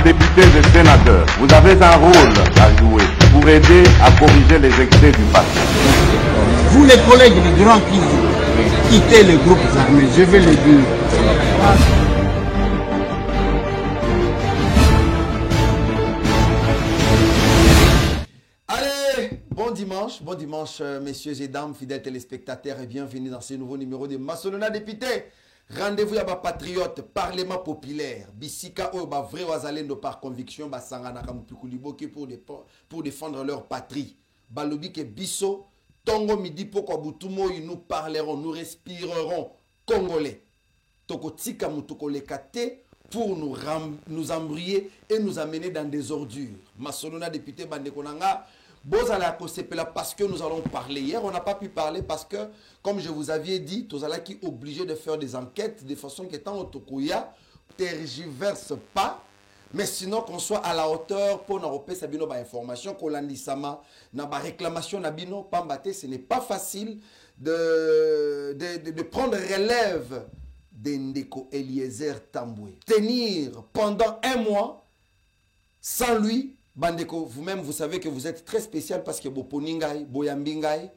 députés et sénateurs, vous avez un rôle à jouer pour aider à corriger les excès du passé. Vous les collègues les grands qui quittez les groupes armés, je vais le dire. Bon dimanche, messieurs et dames, fidèles téléspectateurs, et bienvenue dans ce nouveau numéro de Masolona Député. Rendez-vous à ma patriote, Parlement populaire. Bisika ou ba vrai wazalendo par conviction, ba sangana kamupikuliboki pour défendre leur patrie. Balobi ke biso, tongo midi poko butumo, nous parlerons, nous respirerons congolais. Toko tika mutoko lekate pour nous embrouiller et nous amener dans des ordures. Masolona Député Bandekonanga. Bozala Kosepela parce que nous allons parler. Hier, on n'a pas pu parler parce que, comme je vous avais dit, Tozala qui est obligé de faire des enquêtes de façon qu'étant au Tokuya, tergiverse pas, mais sinon qu'on soit à la hauteur pour nous repérer sabino ba information, kolandisama, na ba réclamation nabino pambate, ce n'est pas facile de prendre relève d'Endeko Eliezer Tamboué. Tenir pendant un mois sans lui. Bandeko, vous-même, vous savez que vous êtes très spécial parce que Boponingai, Boyambingai,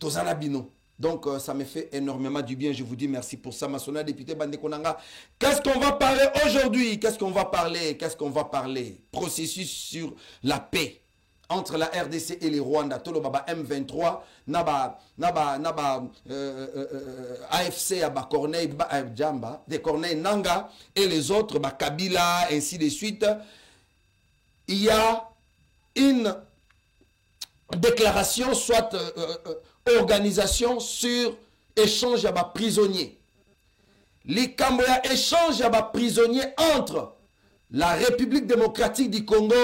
Tozanabino. Donc, ça me fait énormément du bien. Je vous dis merci pour ça, Masona député Bandeko Nanga. Qu'est-ce qu'on va parler aujourd'hui? Qu'est-ce qu'on va parler? Processus sur la paix entre la RDC et les Rwanda. Tolo Baba M23, AFC, Corneille, Djamba, des Corneille Nanga et les autres, Kabila, ainsi de suite. Il y a une déclaration, soit organisation sur échange à prisonniers. Les Camboya échange à prisonniers entre la République démocratique du Congo,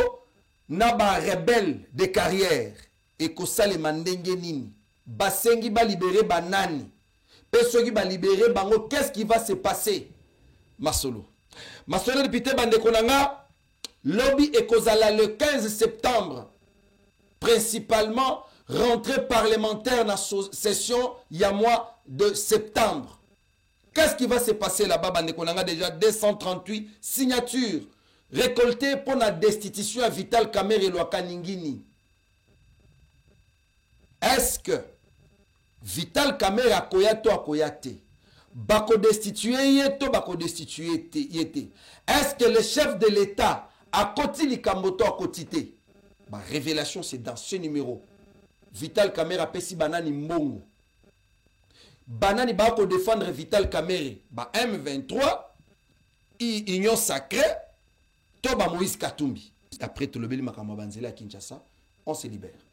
Naba rebelle de carrière, et Kosale Mandengenini, Basengi ba libéré Banani, Pesogi ba libéré Bango, qu'est-ce qui va se passer? Masolo député Bandekonanga. Lobby et Kozala le 15 septembre, principalement rentrée parlementaire dans la session il y a mois de septembre. Qu'est-ce qui va se passer là-bas? On a déjà 238 signatures récoltées pour la destitution à Vital Kamerhe et Lwakaningini. Est-ce que Vital Kamerhe a koyato a koyate? Bako destitué yeto, bako destitué yete. Est-ce que le chef de l'État à côté du Kamboto à côté, ma révélation c'est dans ce numéro. Vital Kamerhe a pesi banani mbongo. Banani ba ko défendre Vital Kamerhe, ba M23, union sacrée, to ba Moïse Katumbi. Après tout le beli makamba banzela à Kinshasa, on se libère.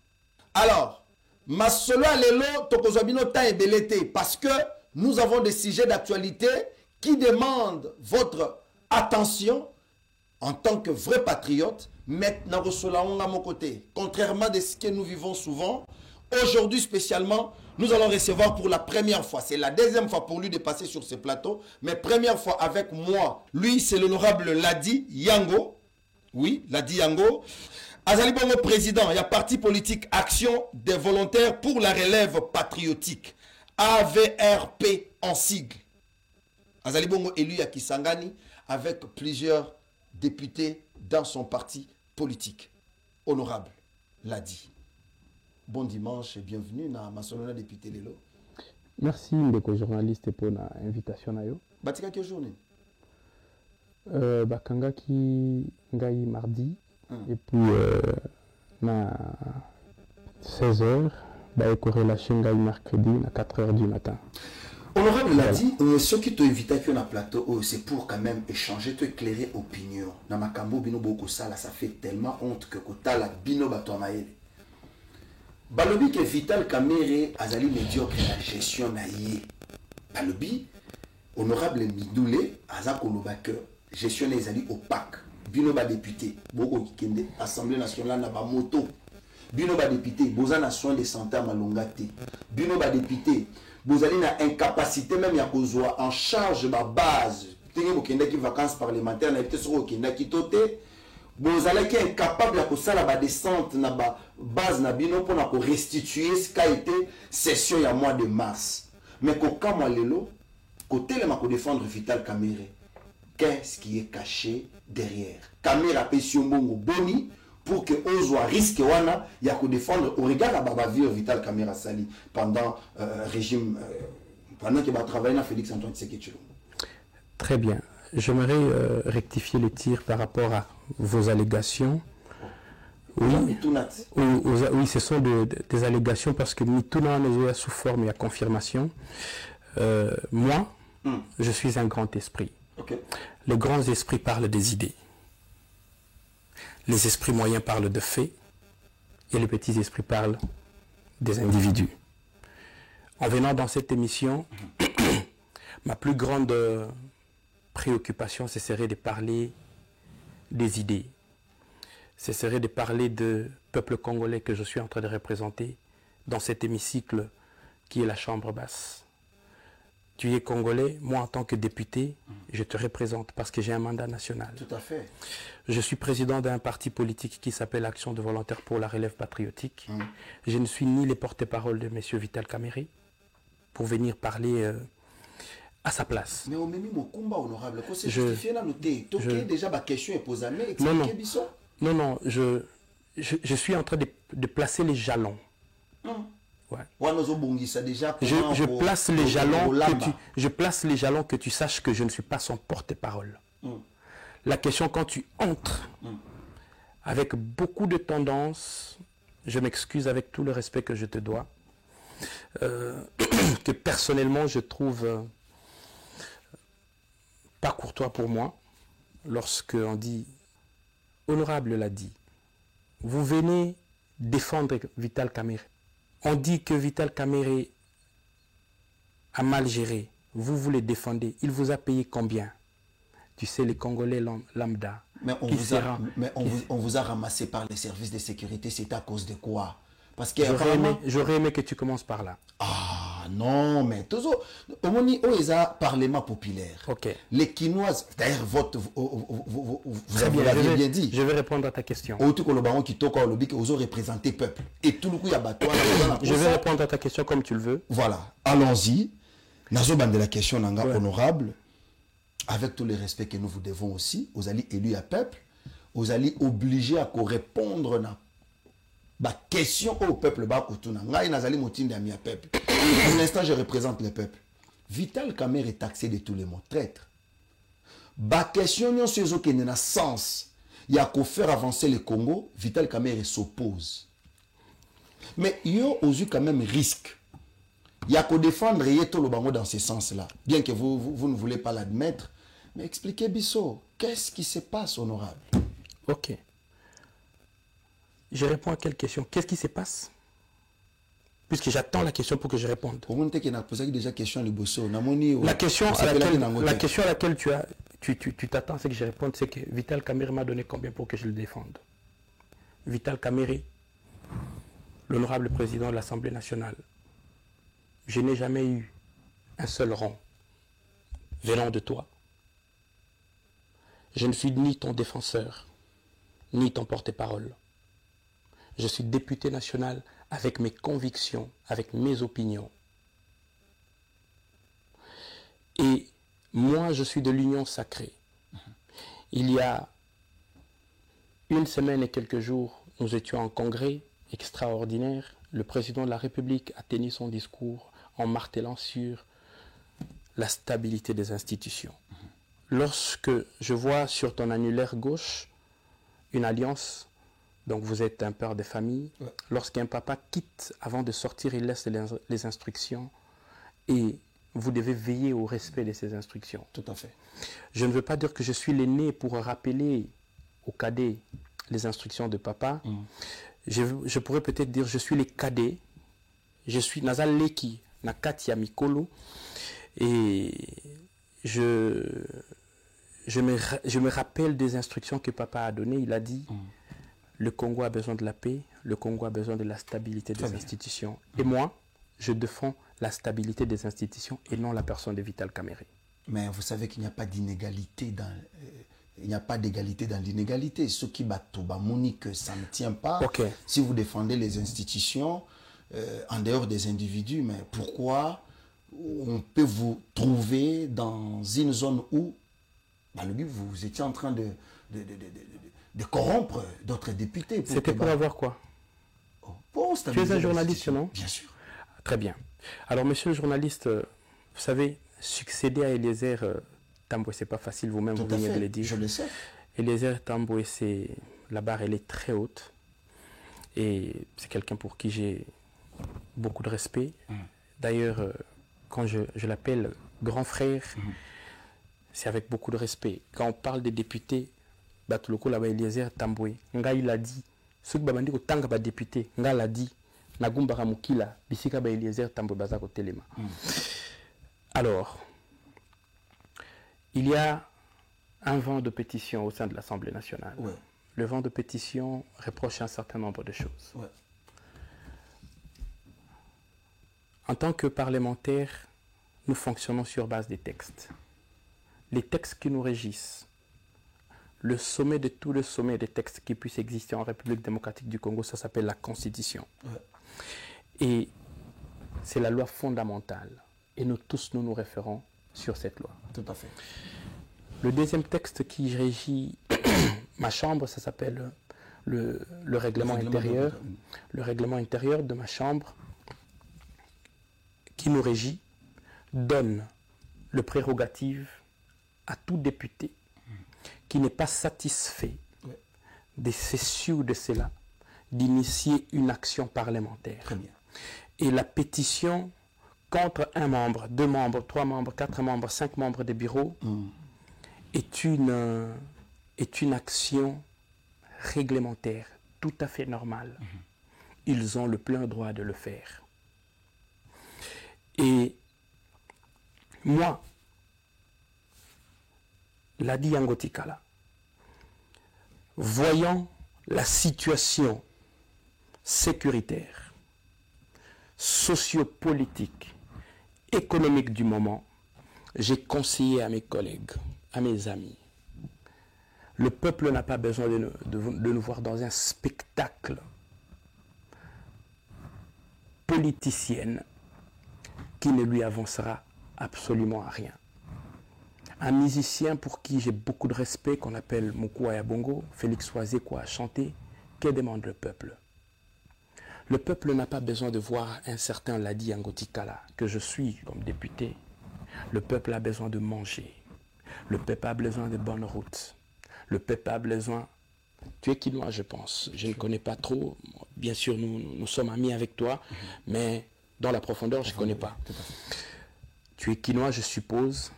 Alors, masolo lelo tokozobino ta ebelete parce que nous avons des sujets d'actualité qui demandent votre attention. En tant que vrai patriote, maintenant, à mon côté. Contrairement à ce que nous vivons souvent, aujourd'hui spécialement, nous allons recevoir pour la première fois, c'est la deuxième fois pour lui de passer sur ce plateau, mais première fois avec moi, lui c'est l'honorable Ladi Yango, oui, Ladi Yango. Azali Bongo président, il y a parti politique Action des volontaires pour la relève patriotique, AVRP en sigle. Azali Bongo élu à Kisangani avec plusieurs député dans son parti politique. Honorable, l'a dit. Bon dimanche et bienvenue dans Masolona Député Lelo. Merci, Ndeko journaliste, pour l'invitation. Batika quelle journée? Bakanga ki ngai mardi, et puis na 16h, corrélation ngai mercredi à 4h du matin. Honorable l'a dit, ceux qui t'ont invité à un plateau, c'est pour quand même échanger, t'éclairer opinion. Dans ma cambo bino boko sala, ça fait tellement honte que kota la bino bato amaele. Balobi que Vital Kamerhe azali médiocre la gestion naïe. Balobi, honorable Midoule, azako lobake, gestion ezali opaque. Bino ba député, boko kikende, Assemblée nationale na ba moto. Bino ba député, boza na soin de santé à malongate. Bino ba député, vous allez na incapacité même ya kozwa en charge ma base. Tenez vous qui vacances parlementaires na peut-être qui na kitote. Vous allez qui incapable ya kosala ba descente na ba base na bino pour na ko restituer ce qui a été session ya mois de mars. Mais ko kama lelo côté le mako défendre Vital Kamerhe. qu'est-ce qui est caché derrière. Caméra Pessiombongo Boni pour que Ozoa risque wana ya ko défendre au regard à Babavir Vital Caméra Sali pendant régime pendant qu'il va travailler dans Félix Antoine Tshisekedi. Très bien. J'aimerais rectifier le tir par rapport à vos allégations. Oui, oui, ce sont des allégations parce que Mituna nous est sous forme et à confirmation. Moi, je suis un grand esprit. Okay. Les grands esprits parlent des idées. Les esprits moyens parlent de faits. Et les petits esprits parlent des individus. En venant dans cette émission, ma plus grande préoccupation, ce serait de parler des idées. Ce serait de parler du peuple congolais que je suis en train de représenter dans cet hémicycle qui est la chambre basse. Tu es congolais, moi en tant que député, je te représente parce que j'ai un mandat national. Tout à fait. Je suis président d'un parti politique qui s'appelle Action de volontaires pour la relève patriotique. Je ne suis ni les porte-parole de M. Vital Kamerhe pour venir parler à sa place. Mais au même mon combat honorable, quand c'est justifié là, noté, déjà ma question est posée, mais expliquez non, je suis en train de placer les jalons. Ouais. Je place les jalons que tu saches que je ne suis pas son porte-parole. La question, quand tu entres avec beaucoup de tendance, je m'excuse avec tout le respect que je te dois, que personnellement je trouve pas courtois pour moi, lorsqu'on dit, honorable l'a dit, vous venez défendre Vital Kamerhe. On dit que Vital Kamerhe a mal géré. Vous les défendez. Il vous a payé combien? Tu sais, les Congolais lambda. Mais on vous a ramassé par les services de sécurité. C'est à cause de quoi? Parce que j'aurais aimé que tu commences par là. Ah non, mais toujours, au moment où Parlement populaire, okay. Les Quinoises, d'ailleurs, vous avez bien dit. Je vais répondre à ta question. Vous avez représenté le peuple. Et tout le coup, il y a battu. Je vais répondre à ta question comme tu le veux. Voilà, allons-y. Nazo bande la question, Nanga, honorable, avec tout le respect que nous vous devons aussi, vous allez élus à peuple, vous allez obligés à répondre à la question au peuple. Pour l'instant, je représente le peuple. Vital Kamerhe est taxé de tous les mots traîtres. La question c'est qui n'a sens. Il y a qu'à faire avancer le Congo. Vital Kamerhe s'oppose. Mais il y a aussi quand même risque. Il y a qu'à défendre tout le bango dans ce sens-là. Bien que vous ne voulez pas l'admettre. Mais expliquez Bissot, qu'est-ce qui se passe, honorable? Ok. Je réponds à quelle question? Qu'est-ce qui se passe? Puisque j'attends la question pour que je réponde. La question à laquelle tu t'attends, c'est que je réponde, c'est que Vital Kamerhe m'a donné combien pour que je le défende? Vital Kamerhe, l'honorable président de l'Assemblée nationale, je n'ai jamais eu un seul rang venant de toi. Je ne suis ni ton défenseur, ni ton porte-parole. Je suis député national avec mes convictions, avec mes opinions. Et moi, je suis de l'Union sacrée. Il y a une semaine et quelques jours, nous étions en congrès extraordinaire. Le président de la République a tenu son discours en martelant sur la stabilité des institutions. Lorsque je vois sur ton annulaire gauche une alliance, donc vous êtes un père de famille, lorsqu'un papa quitte avant de sortir, il laisse les instructions et vous devez veiller au respect de ces instructions. Tout à fait. Je ne veux pas dire que je suis l'aîné pour rappeler aux cadets les instructions de papa. Je pourrais peut-être dire je suis les cadets, je suis Nazal Leki, Nakatia Mikolo, et je me rappelle des instructions que papa a données. Il a dit le Congo a besoin de la paix, le Congo a besoin de la stabilité des institutions. Et moi, je défends la stabilité des institutions et non la personne de Vital Kamerhe. Mais vous savez qu'il n'y a pas d'inégalité dans... il n'y a pas d'égalité dans l'inégalité. Ceux qui battent que ça ne tient pas. Okay. Si vous défendez les institutions en dehors des individus, mais pourquoi on peut vous trouver dans une zone où Vous étiez en train de corrompre d'autres députés. C'était pour avoir quoi? Tu es un journaliste, non? Bien sûr. Très bien. Alors, monsieur le journaliste, vous savez, succéder à Eliezer Tamboué, c'est pas facile, vous-même, vous venez de le dire. Je le sais. Eliezer Tamboué, la barre, elle est très haute. Et c'est quelqu'un pour qui j'ai beaucoup de respect. D'ailleurs, quand je l'appelle grand frère, c'est avec beaucoup de respect. Quand on parle des députés, Batuloko là-bas, Eliezer Tamboué, Nga il a dit, ceux qui babandi au tanga ba député, Nga l'a dit, Nagumba Ramukila, Bisika ba Eliezer Tamboué Bazako Telema. Alors, il y a un vent de pétition au sein de l'Assemblée nationale. Ouais. Le vent de pétition reproche un certain nombre de choses. Ouais. En tant que parlementaires, nous fonctionnons sur base des textes. Les textes qui nous régissent, le sommet de tout le sommet des textes qui puissent exister en République démocratique du Congo, ça s'appelle la Constitution. Ouais. Et c'est la loi fondamentale. Et nous tous, nous nous référons sur cette loi. Tout à fait. Le deuxième texte qui régit ma chambre, ça s'appelle le règlement intérieur. Le règlement intérieur de ma chambre, qui nous régit, donne le prérogative à tout député qui n'est pas satisfait de ceci ou de cela, d'initier une action parlementaire. Très bien. Et la pétition contre un membre, 2 membres, 3 membres, 4 membres, 5 membres des bureaux est une action réglementaire, tout à fait normale. Ils ont le plein droit de le faire. Et moi, Ladi Yangotikala, voyant la situation sécuritaire, sociopolitique, économique du moment, j'ai conseillé à mes collègues, à mes amis, le peuple n'a pas besoin de nous voir dans un spectacle politicien qui ne lui avancera absolument à rien. Un musicien pour qui j'ai beaucoup de respect, qu'on appelle Moukou Ayabongo, Félix Oazekwa, a chanté, que demande le peuple? Le peuple n'a pas besoin de voir un certain Ladi Yangotikala, que je suis comme député. Le peuple a besoin de manger. Le peuple a besoin de bonnes routes. Le peuple a besoin... Tu es quinois, je pense. Je ne connais pas trop. Bien sûr, nous sommes amis avec toi, mais dans la profondeur, je ne connais pas. Tu es quinois, je suppose.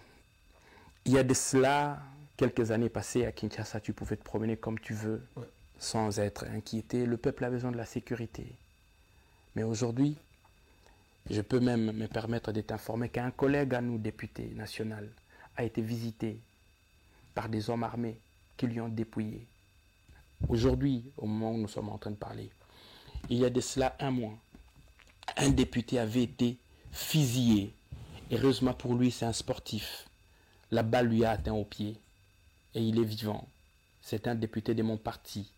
Il y a de cela, quelques années passées à Kinshasa, tu pouvais te promener comme tu veux, sans être inquiété. Le peuple a besoin de la sécurité. Mais aujourd'hui, je peux même me permettre de t'informer qu'un collègue à nous, député national, a été visité par des hommes armés qui lui ont dépouillé. Aujourd'hui, au moment où nous sommes en train de parler, il y a de cela un mois, un député avait été fusillé. Heureusement pour lui, c'est un sportif. La balle lui a atteint au pied et il est vivant. C'est un député de mon parti.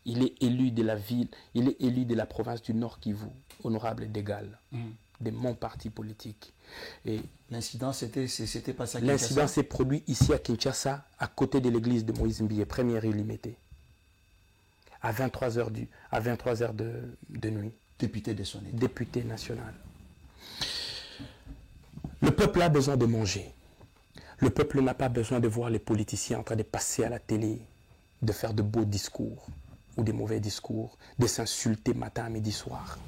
Il est élu de la ville, il est élu de la province du Nord Kivu, honorable d'égal, de mon parti politique. Et l'incident, c'était passé à Kinshasa. L'incident s'est produit ici à Kinshasa, à côté de l'église de Moïse Mbié, première rue Limité, à 23h de nuit. Député de son État. Député national. Le peuple a besoin de manger. Le peuple n'a pas besoin de voir les politiciens en train de passer à la télé, de faire de beaux discours ou des mauvais discours, de s'insulter matin, midi, soir.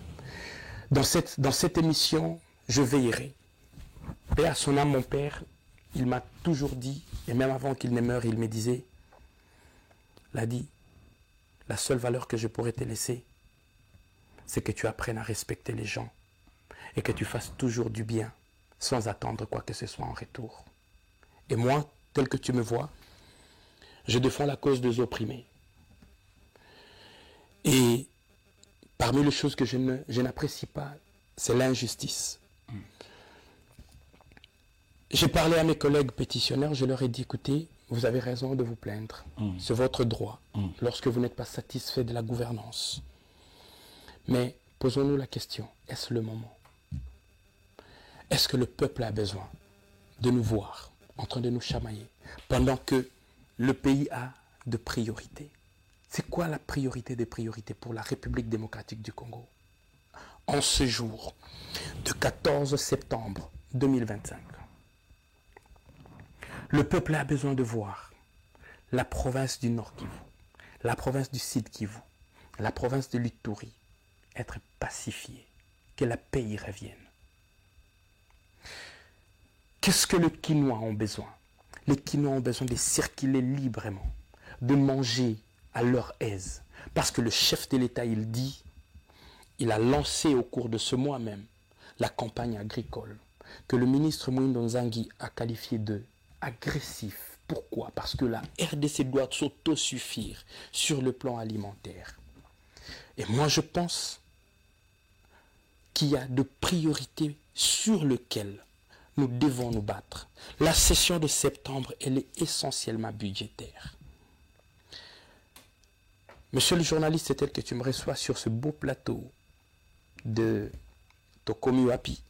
Dans cette émission, je veillerai. Et à son âme, mon père, il m'a toujours dit, et même avant qu'il ne meure, il me disait, Ladi, la seule valeur que je pourrais te laisser, c'est que tu apprennes à respecter les gens et que tu fasses toujours du bien sans attendre quoi que ce soit en retour. Et moi, tel que tu me vois, je défends la cause des opprimés. Et parmi les choses que je n'apprécie pas, c'est l'injustice. J'ai parlé à mes collègues pétitionnaires, je leur ai dit, écoutez, vous avez raison de vous plaindre. C'est votre droit lorsque vous n'êtes pas satisfait de la gouvernance. Mais posons-nous la question, est-ce le moment? Est-ce que le peuple a besoin de nous voir en train de nous chamailler pendant que le pays a de priorités. C'est quoi la priorité des priorités pour la République démocratique du Congo? En ce jour de 14 septembre 2025, le peuple a besoin de voir la province du Nord Kivu, la province du Sud Kivu, la province de l'Ituri être pacifiée, que la paix y revienne. Qu'est-ce que les Kinois ont besoin? Les Kinois ont besoin de circuler librement, de manger à leur aise. Parce que le chef de l'État, il dit, il a lancé au cours de ce mois même la campagne agricole, que le ministre Mwindo Nzangi a qualifié de agressif. Pourquoi? Parce que la RDC doit s'autosuffire sur le plan alimentaire. Et moi, je pense qu'il y a de priorités sur lesquelles nous devons nous battre. La session de septembre, elle est essentiellement budgétaire. Monsieur le journaliste, tel que tu me reçois sur ce beau plateau de Tokomi Wapi,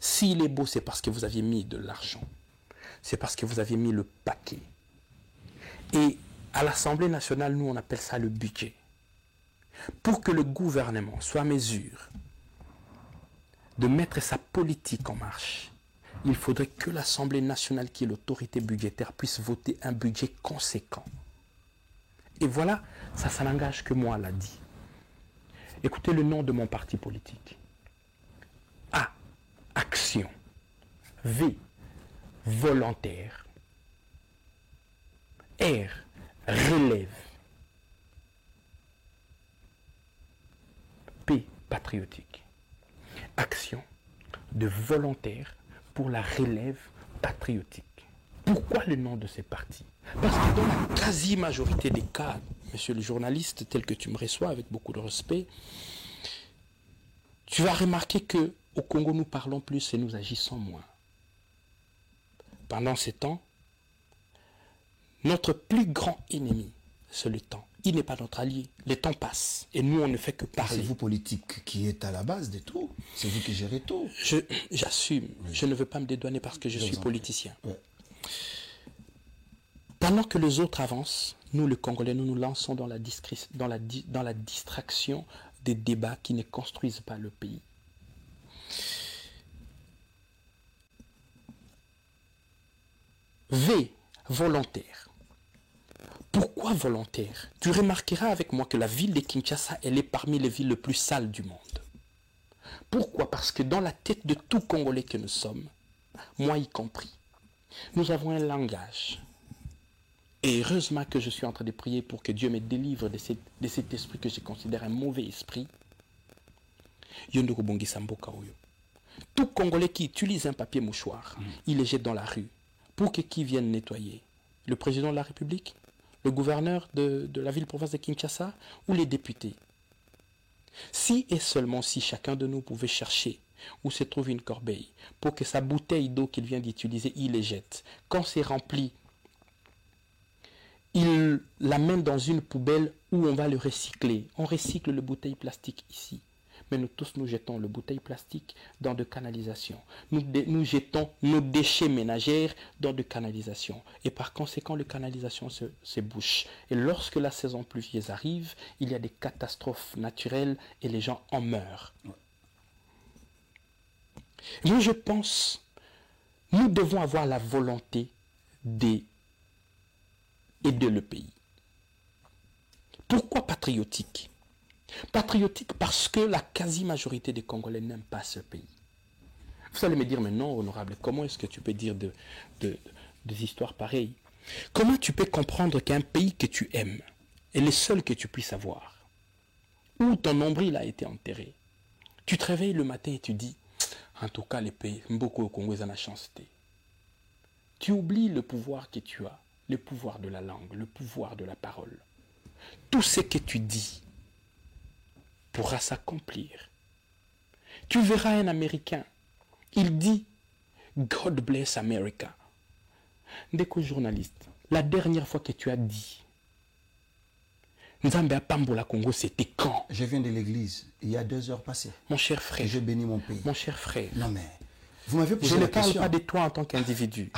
s'il est beau, c'est parce que vous aviez mis de l'argent. C'est parce que vous aviez mis le paquet. Et à l'Assemblée nationale, nous, on appelle ça le budget. Pour que le gouvernement soit à mesure de mettre sa politique en marche, il faudrait que l'Assemblée nationale, qui est l'autorité budgétaire, puisse voter un budget conséquent. Et voilà, ça n'engage que moi, l'a dit. Écoutez le nom de mon parti politique. A, action. V, volontaire. R, relève. P, patriotique. Action de volontaire pour la relève patriotique. Pourquoi le nom de ces partis? Parce que dans la quasi-majorité des cas, monsieur le journaliste, tel que tu me reçois avec beaucoup de respect, tu vas remarquer qu'au Congo, nous parlons plus et nous agissons moins. Pendant ces temps, notre plus grand ennemi, c'est le temps. Il n'est pas notre allié. Le temps passe et nous, on ne fait que parler. C'est vous, politique, qui êtes à la base de tout. C'est vous qui gérez tout. J'assume. Oui. Je ne veux pas me dédouaner parce que je suis politicien. Ouais. Pendant que les autres avancent, nous, les Congolais, nous nous lançons dans la distraction des débats qui ne construisent pas le pays. V, volontaire. Pourquoi volontaire? Tu remarqueras avec moi que la ville de Kinshasa, elle est parmi les villes les plus sales du monde. Pourquoi? Parce que dans la tête de tout Congolais que nous sommes, moi y compris, nous avons un langage. Et heureusement que je suis en train de prier pour que Dieu me délivre de cet esprit que je considère un mauvais esprit. Tout Congolais qui utilise un papier mouchoir, il le jette dans la rue pour que qui vienne nettoyer? Le président de la République? Le gouverneur de la ville-province de Kinshasa ou les députés? Si et seulement si chacun de nous pouvait chercher où se trouve une corbeille pour que sa bouteille d'eau qu'il vient d'utiliser, il les jette. Quand c'est rempli, il l'amène dans une poubelle où on va le recycler. On recycle les bouteilles plastiques ici. Mais nous tous, nous jetons les bouteilles plastiques dans de canalisations. Nous jetons nos déchets ménagers dans de canalisations. Et par conséquent, les canalisations se bouchent. Et lorsque la saison pluvieuse arrive, il y a des catastrophes naturelles et les gens en meurent. Mais je pense, nous devons avoir la volonté d'aider le pays. Pourquoi patriotique? Patriotique parce que la quasi-majorité des Congolais n'aiment pas ce pays. Vous allez me dire, mais non, honorable, comment est-ce que tu peux dire des histoires pareilles? Comment tu peux comprendre qu'un pays que tu aimes est le seul que tu puisses avoir, où ton nombril a été enterré? Tu te réveilles le matin et tu dis, en tout cas, les pays, beaucoup au Congo, ils ont la chance. Tu oublies le pouvoir que tu as, le pouvoir de la langue, le pouvoir de la parole. Tout ce que tu dis pourra s'accomplir. Tu verras un Américain, il dit « God bless America ». Ndeko journaliste, la dernière fois que tu as dit « Nzambe apambola Congo », c'était quand? Je viens de l'église, il y a 2 heures passées. Mon cher frère. Et je bénis mon pays. Mon cher frère. Non mais, vous m'avez posé je la ne parle question. pas de toi en tant qu'individu.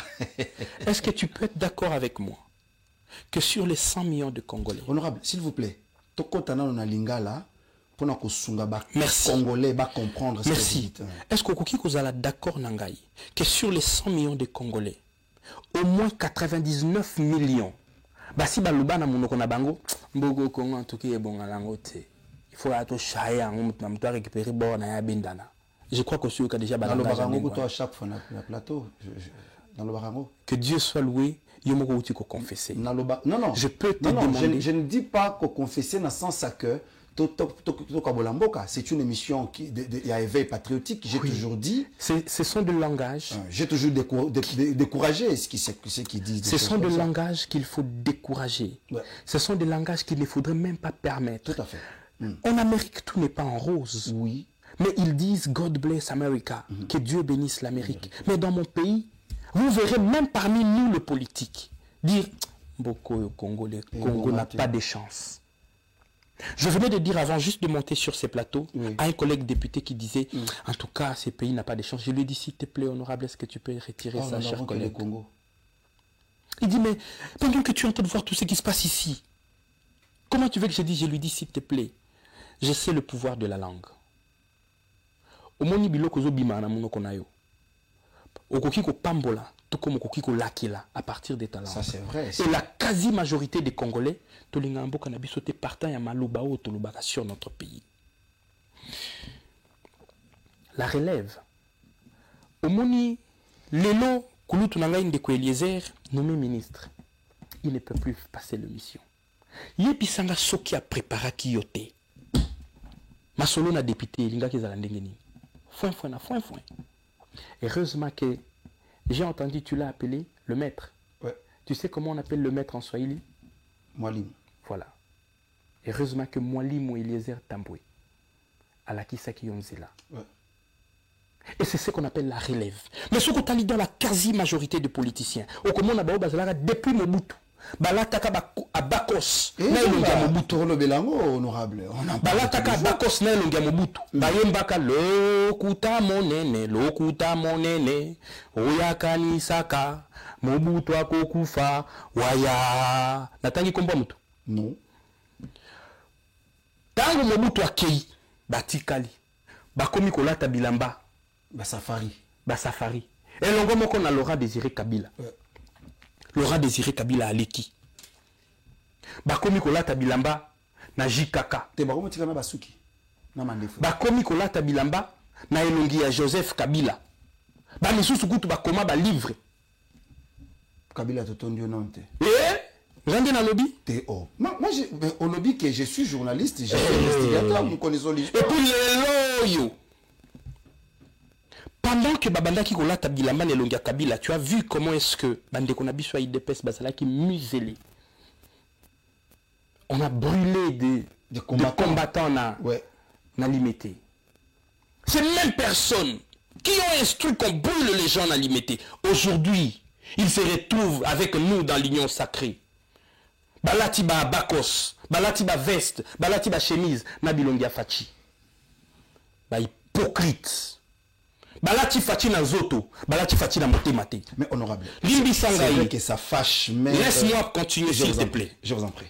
Est-ce que tu peux être d'accord avec moi que sur les 100 millions de Congolais. Honorable, s'il vous plaît, tokotana on a lingala pour na kosunga ba Merci. Congolais ba comprendre ce que vous Merci. dites. Est-ce que vous êtes d'accord Nangaï que sur les 100 millions de Congolais, au moins 99 millions, bah si baluba na monoko na bango, mbogo Congo en tout cas est bon à l'angote. Il faut être chaya, on peut récupérer bon na bindana. Je crois que celui qui a déjà Dans le barango, toi à chaque fois na plateau, dans le barango. Que Dieu soit loué, yomoko uti ko confesser. Non non. Je peux te non, demander. Je ne dis pas qu'on confesser dans le sens que c'est une émission qui y a éveil patriotique. J'ai toujours dit. Ce sont des langages. J'ai toujours découragé ce qui disent. Ce sont des langages qu'il faut décourager. Ouais. Ce sont des langages qu'il ne faudrait même pas permettre. Tout à fait. En Amérique, tout n'est pas en rose. Oui. Mais ils disent God bless America, que Dieu bénisse l'Amérique. Mais dans mon pays, vous verrez même parmi nous le politique dire Boko Congo, le Congo n'a pas de chance. Je venais de dire avant juste de monter sur ces plateaux à un collègue député qui disait en tout cas ce pays n'a pas de chance. Je lui ai dit s'il te plaît honorable, est-ce que tu peux retirer ça, cher collègue? Il dit mais pendant que tu es en train de voir tout ce qui se passe ici, comment tu veux que je dise? Je lui dis s'il te plaît, je sais le pouvoir de la langue. Omoni biloko zo bima na monoko na yo. Okoki ko pambola, tout comme okoki ko lakila à partir de ta langue. Ça c'est vrai. Et la quasi-majorité des Congolais, tolingambo cannabis te partant ya maluba o tolobaka sur notre pays. La relève. Omoni lelo kulutu nanga ndeko Eliezer nommé ministre. Il ne peut plus passer le mission. Yebisanga soki a préparé kiyote. Masolo na député linga kezala ndenge nini. Foin. Heureusement que j'ai entendu, tu l'as appelé le maître. Ouais. Tu sais comment on appelle le maître en Swahili? Mwalimu. Voilà. Heureusement que Mwalimu Eliezer Tambwe à la Kisaki Yonzela. Ouais. Et c'est ce qu'on appelle la relève. Mais ce qu'on a dit dans la quasi-majorité des politiciens, au comment on a depuis Mobutu, balataka à Bakos, na ilongia Mobutu. Le Belango, honorable. Balataka à Bakos, na ilongia Mobutu. Bayembaka lokuta monene, oyaka nisaka, Mobutu akokufa, waya. Natangi komba mutu? Non. Tango Mobutu akei, batikali, bakomi kolata bilamba. Basafari. Et l'ongo moko na Laurent Désiré Kabila. Laurent Désiré Kabila aleki. Bakomi kolata bilamba na Jikaka. Te bakomi tika na basuki. Na mandefu. Bakomi kolata bilamba na elongi ya Joseph Kabila. Ba misusu kutu bakoma ba livre. Kabila totondi ononte. Rende na lobby. T.O. Moi au lobby que je suis journaliste, je suis investigateur, nous connaissons l'histoire. Et puis les loyo. Pendant que Babandaki kolata bilamba na elongi ya Kabila, tu as vu comment est-ce que bande konabiso IDPS basala qui muselé. On a brûlé des combattants na limité. Ces mêmes personnes qui ont instruit qu'on brûle les gens à limité, aujourd'hui, ils se retrouvent avec nous dans l'union sacrée. Balatiba bakos, balatiba veste, balatiba chemise, nabilongia fachi. Ba hypocrite. Balati fachi na zoto, balati fachi na motemate. Mais honorable, c'est vrai que ça fâche, mais... Laisse-moi continuer, s'il te plaît. Je vous en prie.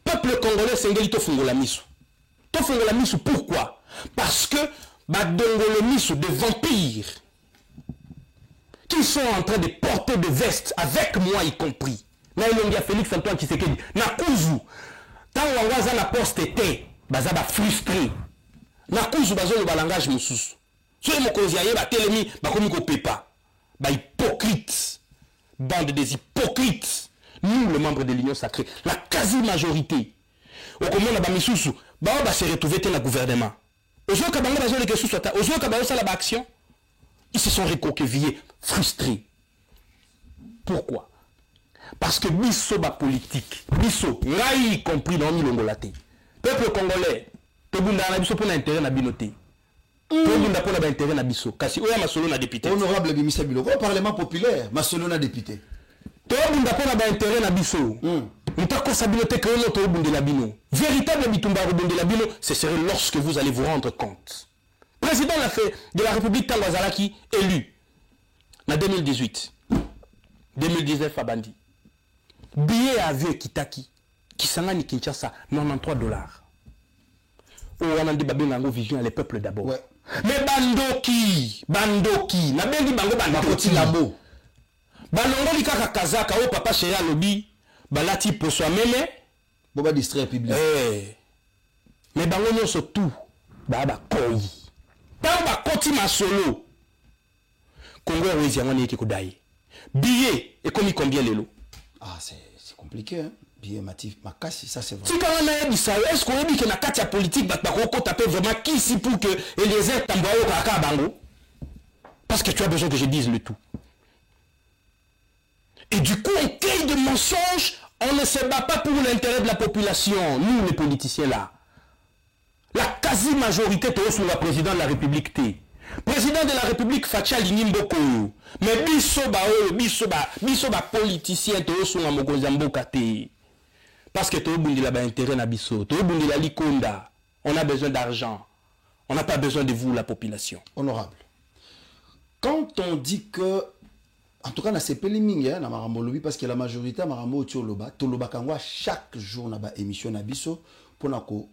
Peuple congolais, c'est un tofungola misu. Tofungola misu, pourquoi? Parce que badongolo misu de vampires qui sont en train de porter des vestes, avec moi y compris. Na ilongia Félix Antoine Tshisekedi, na kuzu, tant wangaza na poste te, baza ba frustré. Na kuzu bazo le balangage mususu. Soyez mon conseiller, ba telemi, ba komi ko pepa. Ba hypocrite. Bande des hypocrites. Nous, les membres de l'Union sacrée, la quasi-majorité, au comment on a mis bah se retrouver dans le gouvernement. Ils se sont récoquevillés, frustrés. Pourquoi? Parce que biso ba politique, biso, y compris dans l'Ongolate. Peuple congolais, tout le monde a biso pour l'intérêt na binoté. Tout le monde a pour l'intérêt na biso. Kasi oya masolo na député. Honorable Bimisa Biloko, au Parlement populaire, masolo na député. Tout le monde a pour l'intérêt na biso. Nous t'avons constaté que notre obunde la bino. Véritable bitumba obunde la bino, ce serait lorsque vous allez vous rendre compte. Président de la République Tangwazalaki élu en 2018, 2019 à Bandi. billet à avion Kitaki, qui s'en a ni Kinshasa, $93. On a dit Babengango vision les peuples d'abord. Ouais. Mais Bandoki, na bengi bango Bandoki labo. Balongo likaka kazaka o papa chéri lobby, balati pour soi meme. Boba distraire public. Mais bango nyonso tout, ba koi. Tant ba koti masolo. Congo Airways yango ni ki kodai. Billet et comme combien lelo? Ah, c'est compliqué, hein. Billet matif, makasi, ça c'est vrai. Si quand on a dit ça, est-ce qu'on dit que na katia politique va taper vraiment qui ici pour que Eliezer Tamboyo kaka bango? Parce que tu as besoin que je dise le tout. Et du coup, on crée de mensonges, on ne se bat pas pour l'intérêt de la population, nous les politiciens là. La quasi-majorité est sur le président de la République. Président de la République, Facha Linimboko. Mais biso ba politicien to sur la Mokozamboka te. Parce que to bundi la ba intérêt na biso, to bundi la likonda. On a besoin d'argent. On n'a pas besoin de vous la population. Honorable. Quand on dit que en tout cas na sepeli mingi na marambo lobi parce que la majorité marambo toloba kangwa chaque jour na ba émission na biso pona ko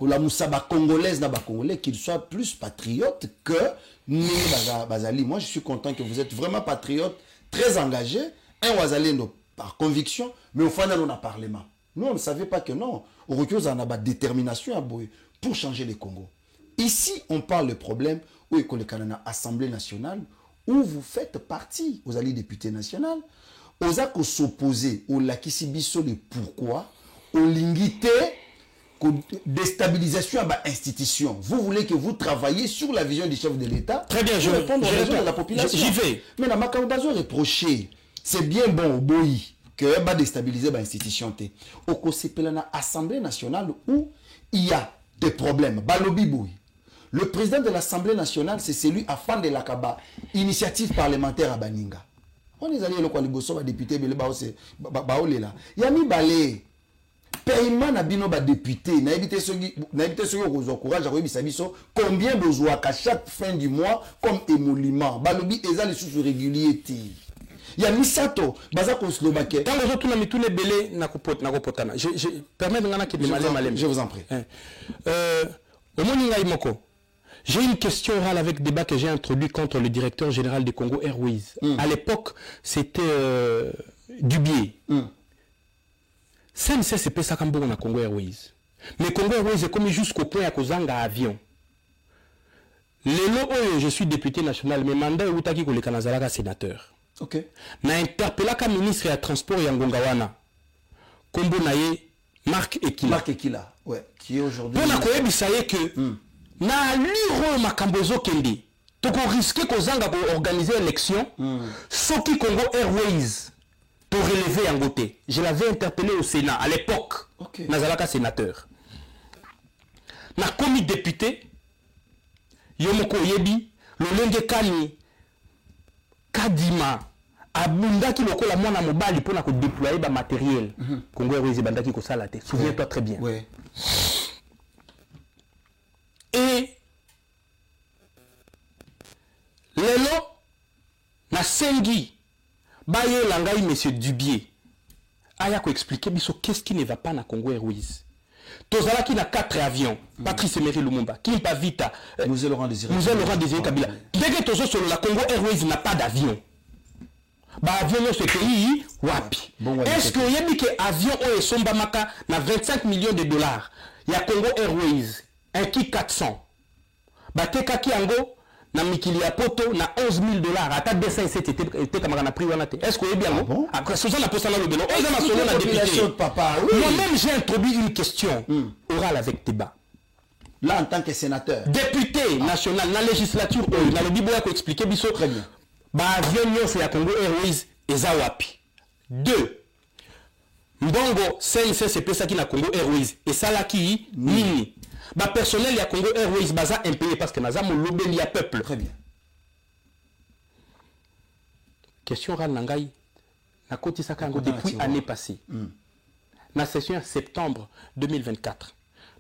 la moussaba congolaise na ba congolais qu'ils soient plus patriotes que ni bazali. Moi je suis content que vous êtes vraiment patriotes, très engagés, un wazalendo par conviction, mais au final on a parlement. Nous on ne savait pas que non, au recul on a ba détermination à boy pour changer le Congo. Ici on parle de problème où est le Canada Assemblée nationale où vous faites partie, vous allez député national, aux actes s'opposer au lakisibiso de pourquoi au lingité, déstabilisation à l'institution. Vous voulez que vous travaillez sur la vision du chef de l'État. Très bien, je réponds à la population. J'y vais. Mais la Makambazo reproché, c'est bien bon au boy que va déstabiliser l'institution. Au Kosepelana Assemblée nationale où il y a des problèmes. Balobi boy. Le président de l'Assemblée nationale, c'est celui afin de la Kaba, initiative parlementaire à Baninga. On est allé le Liboso, député, il y a mis balé. Paiement na bino ba député na éviter ceux qui courage à biso combien besoin qu'à chaque fin du mois comme émolument balobi eza les sous réguliers ti ya misato baza ko Slovaquie quand les autres na mitune belé na kopotana je permets ngana ki malem je vous en prie au moninga imoko j'ai une question orale avec débat que j'ai introduit contre le directeur général de Congo Airways. À l'époque c'était Dubié. CNC c'est pas ça comme bon na Congo Airways. Mais Congo Airways est comme jusqu'au point à kozanga avion. Lelo oyo je suis député national mais mandat utaki ko le kanazalaka sénateur. OK. Na interpellaka ministre ya transport ya Ngongawana. Kombo naye Marc Ekila. Ouais, qui est aujourd'hui Pona koyebisa ye que na liro makambozo kende. Toko risquer kozanga ko organiser élection. Soki Congo Airways pour relever en côté. Je l'avais interpellé au Sénat à l'époque. Okay. Nazalaka sénateur. Na komi député, Yomoko Yebi, Lolenge Kani, Kadima, Abundaki lokola mwana mobali pour na ko déployer ba matériel. Congo Airways bandaki ko salate. Souviens-toi très bien. Ouais. Et lelo na sengi Baye Langai, monsieur Dubié, Aya ko expliquer biso qu'est-ce qui ne va pas na Congo Airways. Tozala qui na 4 avions, Patrice Emery Lumumba, Kimpa Vita, Nous Laurent Désiré Kabila. Dès que tozo sur la Congo Airways n'a pas d'avion. Ba avion dans ce pays, wapi. Est-ce que y a dit que avion o esomba maka na 25 millions de dollars. Il y a Congo Airways, un qui 400. Ba teka ki ango na mikili ya poto na $11,000 ata 207 était kamaka na prix wana te. Est-ce que vous bien bon après ça la poste na le belo eza na solo na député papa oui. Moi-même j'ai introduit une question orale avec débat là en tant que sénateur député national na législature na le bibo ya ko expliquer biso très bien ba avion nyonso ya Congo Airways eza wapi 2 mbongo CNC c'est pesa ki na Congo Airways et salaki nini ba personnel ya Congo Airways baza impayé parce que naza mo lobeli ya peuple. Très bien. Question ral nangai na koti sakango depuis année passée. Na session en septembre 2024.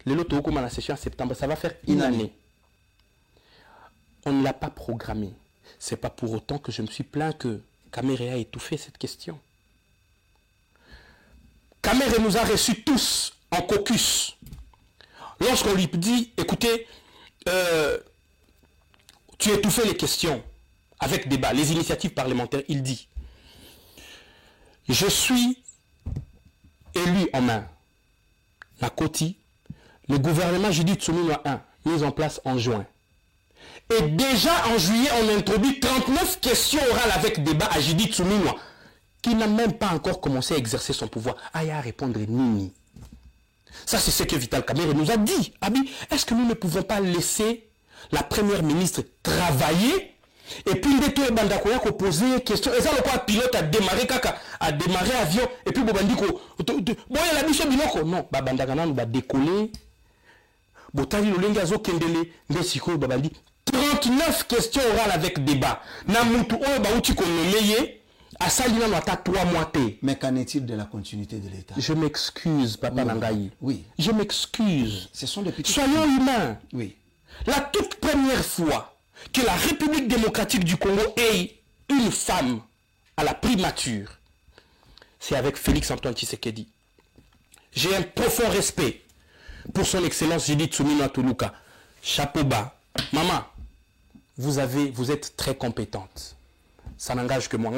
Le loto okoma na session en septembre, ça va faire une année. On ne l'a pas programmé. C'est pas pour autant que je me suis plaint que Kamere a étouffé cette question. Kamere nous a reçus tous en caucus. Lorsqu'on lui dit, écoutez, tu étouffais les questions avec débat, les initiatives parlementaires, il dit, je suis élu en main. La Koti, le gouvernement Judith Suminwa 1, mis en place en juin. Et déjà en juillet, on introduit 39 questions orales avec débat à Judith Suminwa, qui n'a même pas encore commencé à exercer son pouvoir. Ah, il y a à répondre Nini. Ça, c'est ce que Vital Kamere nous a dit. Abi, est-ce que nous ne pouvons pas laisser la première ministre travailler et puis il Bandakoya ko poser question. Et ça, le pilote a démarré kaka, a démarré avion et puis Bobandiko, bon il a biché biloko. Non, Bandagana nous va décoller. Botali Lolengazo Kendele, Nesiko Babandi. 39 questions orales avec débat. Namutu oyo bauti ko nomeye. Mais qu'en est-il de la continuité de l'État? Je m'excuse, Papa Nangaï. Oui. Je m'excuse. Ce sont des petits... Soyons humains. Oui. La toute première fois que la République démocratique du Congo ait une femme à la primature, c'est avec Félix-Antoine Tshisekedi. J'ai un profond respect pour son excellence Judith Suminwa Tuluka. Chapeau bas. Maman, vous êtes très compétente. Ça n'engage que moi.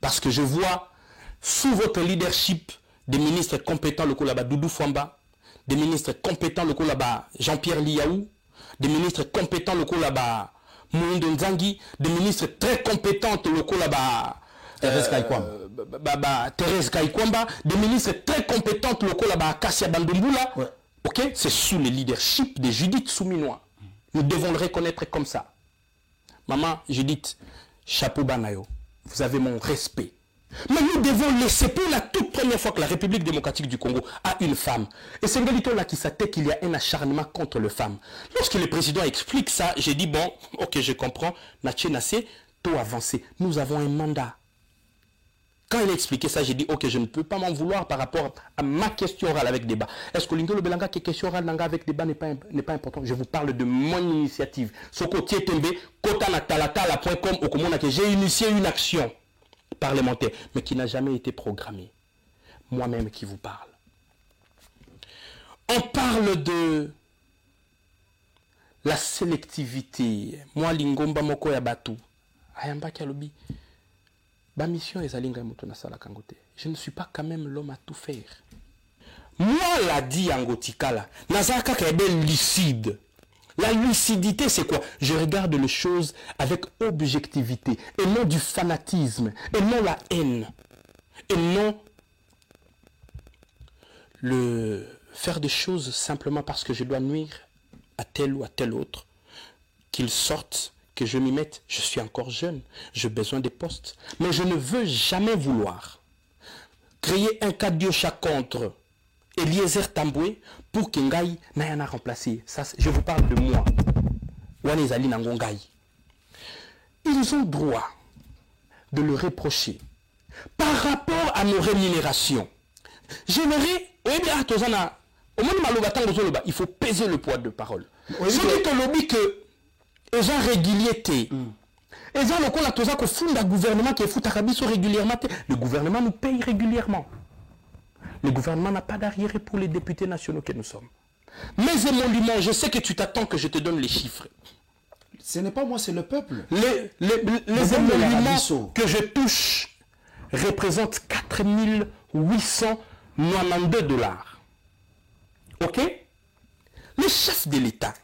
Parce que je vois sous votre leadership des ministres compétents le Kolaba Doudou Fwamba, des ministres compétents le Kolaba Jean-Pierre Liaou, des ministres compétents le Kolaba Moundo Nzangi, des ministres très compétentes le Kolaba Thérèse Kaikwamba, des ministres très compétentes le Kolaba Kassia Bandumbula. Ouais. Ok, c'est sous le leadership de Judith Suminwa. Nous devons le reconnaître comme ça. Maman, Judith, chapeau banayo, vous avez mon respect. Mais nous devons laisser pour la toute première fois que la République démocratique du Congo a une femme. Et c'est Ngalito là qui s'attend qu'il y a un acharnement contre les femmes. Lorsque le président explique ça, j'ai dit bon, ok, je comprends, Natché Nassé, tôt avancé, nous avons un mandat. Quand il a expliqué ça, j'ai dit ok, je ne peux pas m'en vouloir par rapport à ma question orale avec débat. Est-ce que l'Ingo Belanga qui est question orale avec débat n'est pas important? Je vous parle de mon initiative. Soko Tietembe, kotanatalata.com au Komona que j'ai initié une action parlementaire, mais qui n'a jamais été programmée. Moi-même qui vous parle. On parle de la sélectivité. Moi, Lingomba Moko Yabatu. Ayamba Kalobi. Ma mission est Alinga Motona Sala Kangote. Je ne suis pas quand même l'homme à tout faire. Moi, l'a dit Angotikala, Nazaka Kebel lucide. La lucidité, c'est quoi? Je regarde les choses avec objectivité, et non du fanatisme, et non la haine, et non le faire des choses simplement parce que je dois nuire à tel ou à tel autre, qu'il sorte, que je m'y mette. Je suis encore jeune, j'ai besoin des postes, mais je ne veux jamais vouloir créer un Kadiosha contre Eliezer Tamboué pour que Ngaï n'ait remplacé. Ça, je vous parle de moi. Wanezali Nangongaï. Ils ont droit de le reprocher par rapport à nos rémunérations. J'aimerais, il faut peser le poids de parole. Celui qui lobby que les gens réguliers, les gens qui font le gouvernement qui fout régulièrement, le gouvernement nous paye régulièrement. Le gouvernement n'a pas d'arriéré pour les députés nationaux que nous sommes. Mais émolument, je sais que tu t'attends que je te donne les chiffres. Ce n'est pas moi, c'est le peuple. Les émoluments que je touche représentent 4 892 $. Ok? Le chef de l'État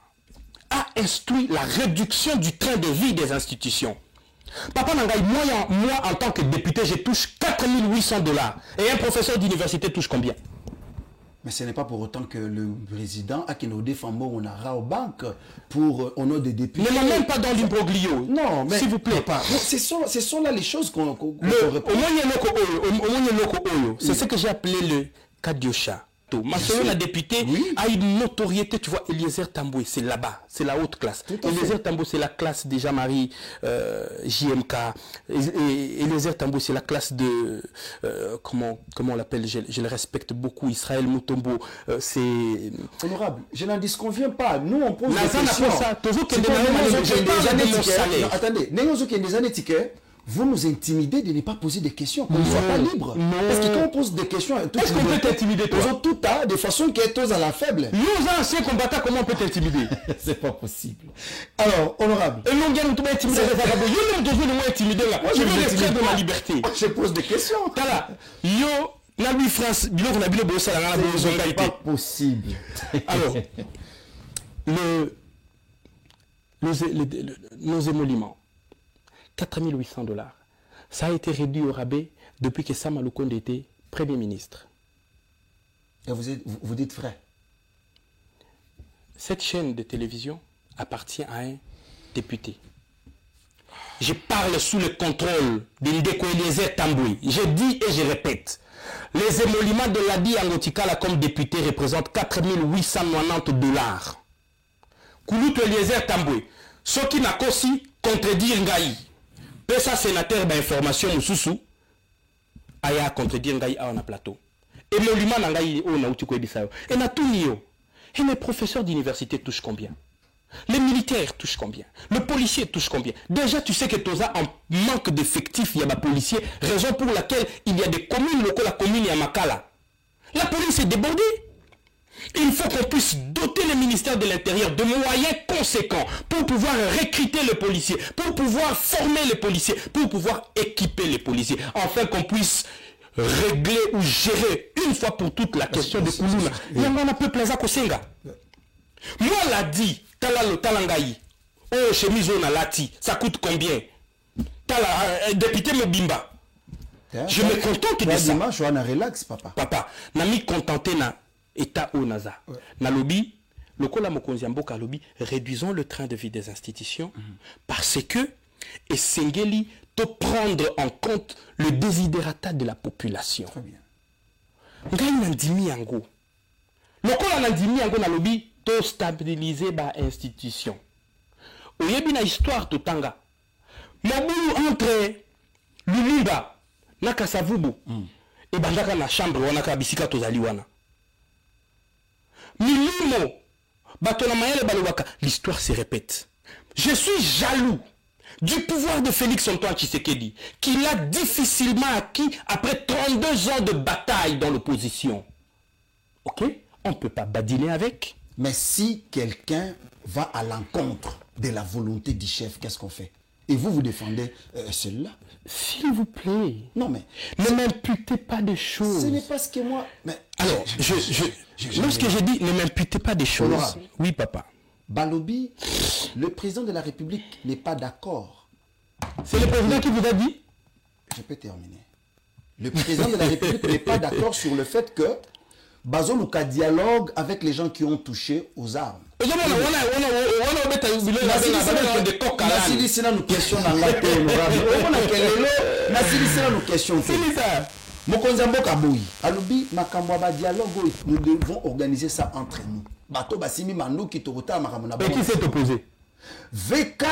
a instruit la réduction du train de vie des institutions. Papa Nangaï, moi en tant que député, je touche 4 800 $. Et un professeur d'université touche combien? Mais ce n'est pas pour autant que le président a qu'il nous défend on a au banque pour au nom des députés. Ne même pas dans l'imbroglio. Non, mais s'il vous plaît. Pas. Ce sont là les choses qu'on c'est ce que j'ai appelé le Kadiosha. Masolo, la députée, a une notoriété, tu vois. Eliezer Tamboué, c'est là-bas, c'est la haute classe. Eliezer Tamboué, c'est la classe de Jean-Marie JMK. Eliezer Tamboué, c'est la classe de comment on l'appelle, je le respecte beaucoup, Israël Mutombo. C'est honorable. Je n'en disconviens pas. Nous, on pose des questions. Attendez, vous nous intimidez de ne pas poser des questions, qu'on ne soit pas libre. Non. Parce que quand on pose des questions, est-ce qu'on peut t'intimider, toi? Tout a de façon qui est à la faible. Nous, anciens combattants, comment on peut t'intimider? C'est pas possible. Alors, honorable. Et non, bien, nous t'as intimidé. Je veux rester de ma liberté. Je pose des questions. Voilà. Yo, la Louis France, c'est pas possible. Alors, nos émoluments. $4 800. Ça a été réduit au rabais depuis que Sama Lukonde était Premier ministre. Et vous dites vrai? Cette chaîne de télévision appartient à un député. Je parle sous le contrôle d'Indeko Eliezer Tamboué. Je dis et je répète. Les émoluments de l'Adi Angotikala comme député représentent $4 890. Kouloutou Eliezer Tamboué. Ce qui n'a qu'aussi contredire Ngaï. Pesa sénateur d'information Moussoussou aya contredire Ngaï à un plateau. Et l'émolument Ngaï on a outuko ebisayo. Et na tout nio. Et les professeurs d'université touchent combien? Les militaires touchent combien? Le policier touche combien? Déjà tu sais que Toza en manque d'effectifs, il y a des policiers, raison pour laquelle il y a des communes locales, la commune Yamakala. La police est débordée. Il faut qu'on puisse doter le ministère de l'Intérieur de moyens conséquents pour pouvoir recruter les policiers, pour pouvoir former les policiers, pour pouvoir équiper les policiers, afin qu'on puisse régler ou gérer une fois pour toutes la question de Koulouna. Il y a un peu plaisir Kosenga. Moi l'a dit, Talalo Talangaï, oh chemise on a lati, ça coûte combien? Député Mobimba. Je me contente de ça. Dimanche, on a relax, papa. Papa, n'a mis contenté na état au naza. Na lobby, le kola mokonzi mboka lobby, réduisons le train de vie des institutions parce que et sengeli de prendre en compte le désidérata de la population. Très bien. Ngai nandimi yango. Le kola nandimi yango na lobby to stabiliser ba institution. Oyebi na histoire to tanga. Mabulu entre Lumumba na Kasavubu et bandaka na chambre wana ka bisika tozali wana. Milimo batona mayele balobaka, l'histoire se répète. Je suis jaloux du pouvoir de Félix Antoine Tshisekedi qu'il a difficilement acquis après 32 ans de bataille dans l'opposition. Ok, on ne peut pas badiner avec. Mais si quelqu'un va à l'encontre de la volonté du chef, qu'est-ce qu'on fait? Et vous défendez celle-là? S'il vous plaît. Non mais... Ne m'imputez pas des choses. Ce n'est pas ce que moi... Mais, alors, lorsque j'ai dit ne m'imputez pas des choses... Honorable. Oui, papa. Balobi, le président de la République n'est pas d'accord. C'est le président qui vous a dit? Je peux terminer. Le président de la République n'est pas d'accord sur le fait que Bazo Luka dialogue avec les gens qui ont touché aux armes. Nous devons organiser ça entre nous. Et qui s'est opposé? VK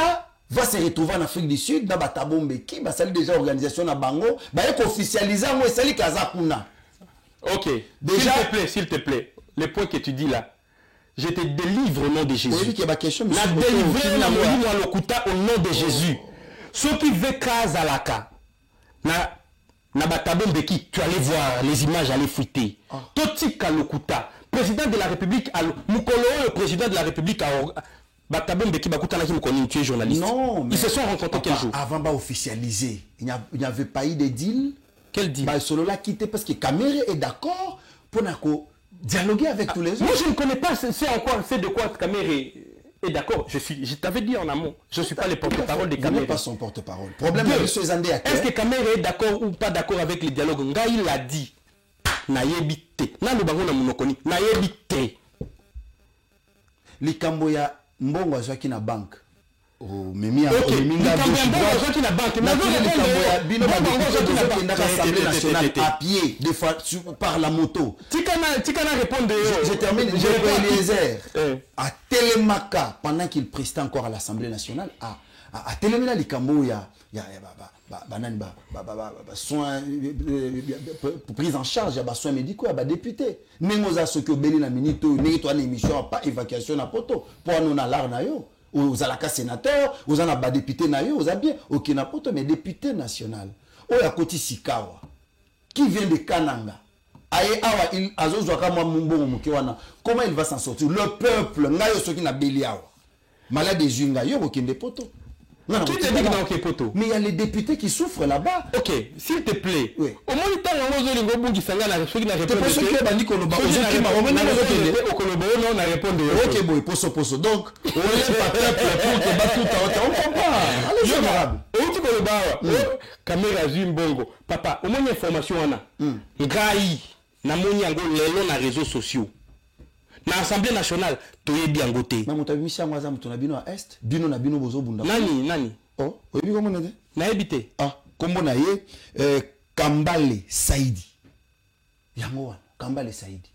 va se retrouver en Afrique du Sud, dans Batabombe, qui va saluer déjà organisation à Bango, va être officialisé en Wessali Kazakuna. Ok, déjà, s'il te plaît, le point que tu dis là, je te délivre au nom de Jésus. Oui, la question, la délivrer la au nom de Jésus. Ceux qui veulent Kazalaka, na Batabombe qui, tu allais voir les images, allaient fuiter. Totika Lokuta, président de la République, Moukolo, le président de la République, Batabombe qui Bakutana qui me connaît, tu es journaliste. Non, ils se sont rencontrés quel jour? Avant d'officialiser, il n'y avait pas eu de deal. Quel deal? Bah, Solo l'a quitté parce que Kamere est d'accord pour dialoguer avec tous les autres. Moi, je ne connais pas c'est de quoi Kamere est d'accord. Je t'avais dit en amont, je ne suis pas le porte-parole de Kamere. Vous n'êtes pas son porte-parole. Problème avec ce Zandé à est-ce que Kamere est d'accord ou pas d'accord avec le dialogue? Ngaï l'a dit. Naïebite. Nalubango na munokoni. Naïebite. Likamboya mbongo azwaki na banque. Memi l'Assemblée nationale à pied, des fois par la moto. Je termine. À Télémaka, pendant qu'il prestait encore à l'Assemblée nationale, à Télémina Likambo, il y a soins prise en charge, il y a soins médicaux, il y a député. Nengoza ce que Beni la minute, n'est-ce pas émission, pas évacuation à poto. Pour nous, on a l'art nayo. Vous avez un sénateur, vous avez un député nayo, vous avez bien, ok, n'importe, mais député national. Oh, ya Koti Sikawa, qui vient de Kananga. Comment il va s'en sortir? Le peuple, ngayo ce qui n'a béliawa. Malade des junga, yo, ok, des poteaux. Non, qui te dit que dans Poto? Mais il y a les députés qui souffrent là-bas. Ok, s'il te plaît. Oui. Au moins, il y a un peu de c'est pour ceux qui ont dit qu'on a répondu. Ok, bon, poso. Donc, on est pas peuple pour que bat tout on comprend. Allez, c'est honorable. Caméra zoom bongo. Papa, au moins, il y a information. Ngai, na moni ango lelo na réseaux sociaux. Na Assemblée nationale, tu es bien goté. Mais mon tabi Michel Mwazam, tu as bino à Est, bino na bino bozo bunda. Nani. Oh, oui, comment on a dit? Na habité. Ah, comment on a dit? Kambale Saïdi. Yango, Kambale Saïdi.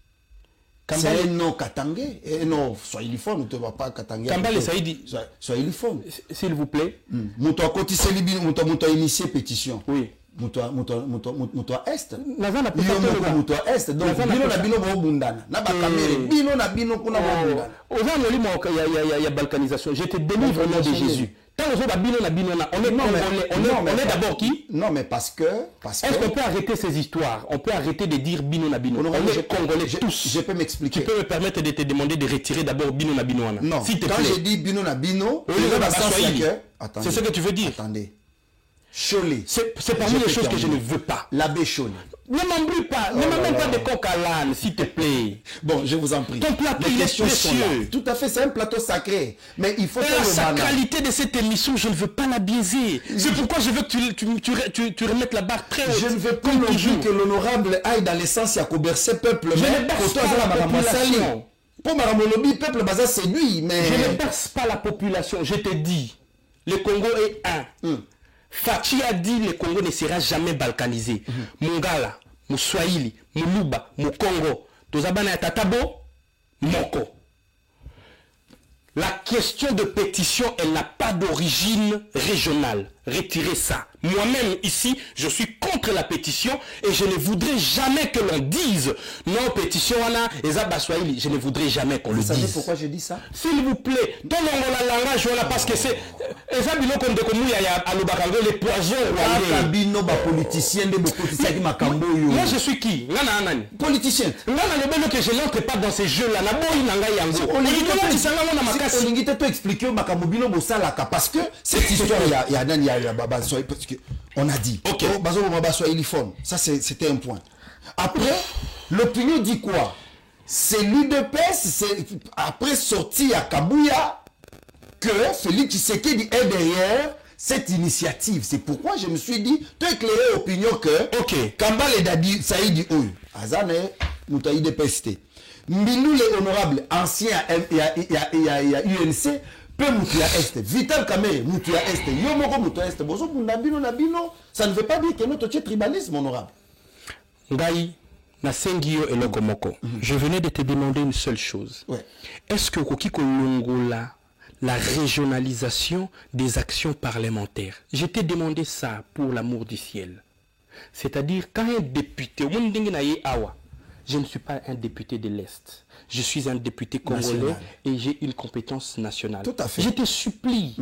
C'est un nom katangé, non, Swahiliphone, tu ne vas pas katangé. Kambale Saïdi. Swahiliphone. S'il vous plaît. Mouto a cotisé libino, mouto a initié pétition. Oui. Mouto Est. Nazana Mouto Est. Donc, bino na bino bo bundana. Na ba kamere, bino na bino kuna bo bundana. Aux il y a balkanisation. Je te délivre au nom de Jésus. Tant on est d'abord qui? Non, mais parce que... Est-ce qu'on peut arrêter ces histoires? On peut arrêter de dire bino na bino. On est congolais tous. Je peux m'expliquer. Tu peux me permettre de te demander de retirer d'abord bino na bino. Non, quand je dis bino na bino, c'est ce que tu veux dire. Attendez. Cholet. C'est parmi les choses que je ne veux pas. L'abbé Cholet. Ne m'embrouille pas. Ne m'amène pas de coq à l'âne, s'il te plaît. Bon, je vous en prie. Ton plateau, il est précieux. Tout à fait, c'est un plateau sacré. Mais il faut faire la sacralité de cette émission, je ne veux pas la biaiser. C'est pourquoi je veux que tu remettes la barre très haute. Je ne veux pas non plus que l'honorable aille dans l'essence à cobercer peuple. Je ne berce pas la population. Pour Maramolobi, peuple baza séduit, mais... Je ne berce pas la population. Je te dis, le Congo est un. Fachi a dit le Congo ne sera jamais balkanisé. Mongala, Mouswahili, Muluba, Mukongo, Tozabana Tatabo, Moko. La question de pétition, elle n'a pas d'origine régionale. Retirez ça. Moi-même, ici, je suis contre la pétition et je ne voudrais jamais que l'on dise non, pétition, je ne voudrais jamais qu'on le dise. Vous savez pourquoi je dis ça? S'il vous plaît, parce que c'est... les poisons. Moi, je suis qui? Politicien. Je n'entre pas dans ces jeux-là. Parce que cette histoire, il y a parce qu'on a dit, ça c'était un point. Après, l'opinion dit quoi? C'est l'UDPS, après sorti à Kabouya, que Félix Tshisekedi est derrière cette initiative. C'est pourquoi je me suis dit, tu as éclairé l'opinion que Kambale et Dadi Saïdi Oyo, Azane, Moutaï de PST, Milou les honorables anciens, il y a UNC, Vital Kamere, Moutia Est, Yomoko Moutia Est, Bozo Bundabino Nabino, ça ne veut pas dire que notre tribalisme honorable. Ngai, Nasengio et Lokomoko, je venais de te demander une seule chose. Ouais. Est-ce que Kokiko Longola, la régionalisation des actions parlementaires, je t'ai demandé ça pour l'amour du ciel. C'est-à-dire, quand un député, je ne suis pas un député de l'Est. Je suis un député congolais national. Et j'ai une compétence nationale. Tout à fait. Je te supplie,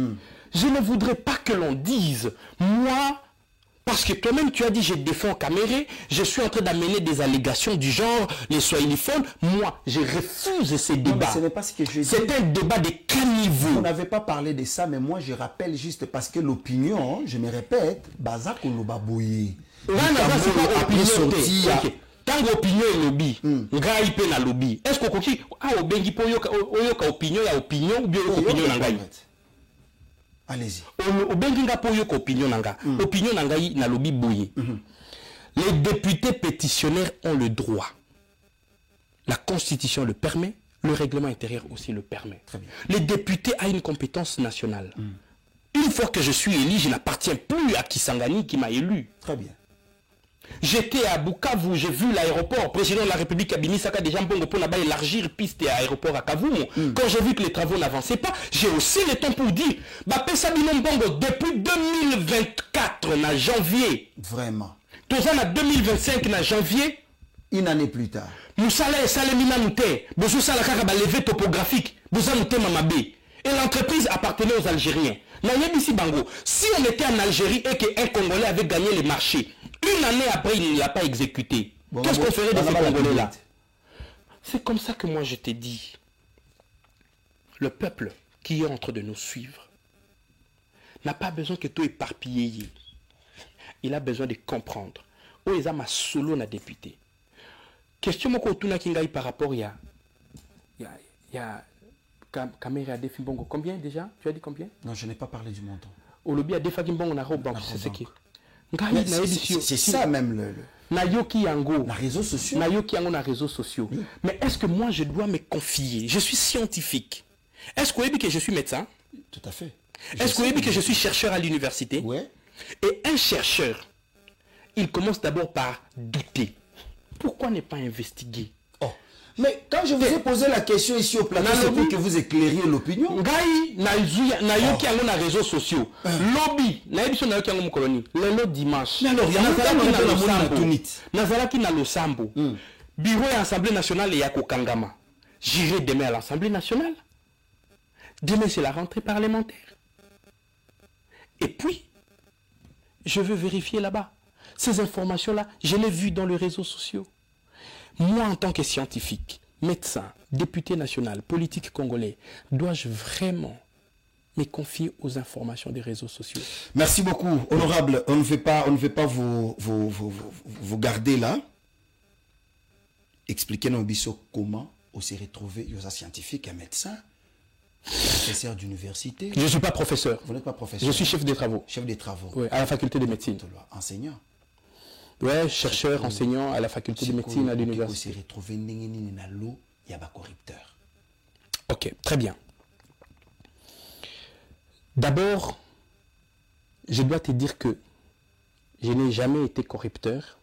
je ne voudrais pas que l'on dise, moi, parce que toi-même tu as dit, je défends Kaméré, je suis en train d'amener des allégations du genre, les swahiliphones, moi, je refuse ces débats. Non, ce n'est pas ce que je dis. C'est un débat de caniveau. Vous n'avez pas parlé de ça, mais moi je rappelle juste parce que l'opinion, je me répète, Bazak Olobaboui. Après sorti. Tant opinion est lobby, ngai pe na lobby. Est-ce qu'on koki obengi po yoka opinion ya opinion ou bien opinion ngai? Allez-y. Obengi nga po yoka opinion nanga. Opinion ngai na lobby boye. Les députés pétitionnaires ont le droit. La Constitution le permet, le règlement intérieur aussi le permet. Très bien. Les députés ont une compétence nationale. une fois que je suis élu, je n'appartiens plus à Kisangani qui m'a élu. Très bien. J'étais à Bukavu, j'ai vu l'aéroport. Président de la République Abini Saka déjà bon pour élargir piste et aéroport à Kavumu. Quand j'ai vu que les travaux n'avançaient pas, j'ai aussi le temps pour dire depuis 2024, en janvier. Vraiment. Tout ça, en 2025, en janvier. Une année plus tard. Nous allons salemina mouté. Nous allons levé topographique. Nous allons mamabé. Et l'entreprise appartenait aux Algériens. Si on était en Algérie et qu'un Congolais avait gagné les marchés, une année après, il ne l'a pas exécuté. Qu'est-ce qu'on ferait de ces Congolais-là? C'est comme ça que moi je t'ai dit. Le peuple qui est en train de nous suivre n'a pas besoin que tout éparpillé. Il a besoin de comprendre. Oh, ils ont ma solo na député. Question moko tuna kingai par rapport il y a Caméra de Fimbongo. Combien déjà? Tu as dit combien? Non, je n'ai pas parlé du montant. Au lobby à Defagimbongo na robe banque, c'est ce qui. C'est ça même le. Nayoki Yango. Na réseaux sociaux. Nayoki Yango na réseaux sociaux. Oui. Mais est-ce que moi je dois me confier? Je suis scientifique. Est-ce que vous savez que je suis médecin? Tout à fait. Est-ce que vous savez que je suis chercheur à l'université? Oui. Et un chercheur, il commence d'abord par douter. Pourquoi ne pas investiguer? Oh. Mais quand je vous ai posé la question ici au plateau, c'est pour que vous éclairiez l'opinion. Ngai nayoki yango na réseaux sociaux. Lobby nayebiso nayoki yango mukoloni. Lelo dimanche. Alors, il y a Nazalaki na Losambo. Bureau et Assemblée nationale et Yako Kangama. J'irai demain à l'Assemblée nationale. Demain c'est la rentrée parlementaire. Et puis, je veux vérifier là-bas. Ces informations-là, je les ai vues dans les réseaux sociaux. Moi, en tant que scientifique, médecin, député national, politique congolais, dois-je vraiment me confier aux informations des réseaux sociaux? Merci beaucoup, honorable. On ne fait pas vous garder là. Expliquez-nous comment on s'est retrouvé, aux scientifiques, un médecin, professeur d'université. Je ne suis pas professeur. Vous n'êtes pas professeur. Je suis chef des travaux. Chef des travaux. Oui, à la faculté de médecine. Enseignant. Oui, chercheur, enseignant à la faculté de médecine à l'université. On s'est retrouvé dans l'eau, il y a des corrupteurs. Ok, très bien. D'abord, je dois te dire que je n'ai jamais été corrupteur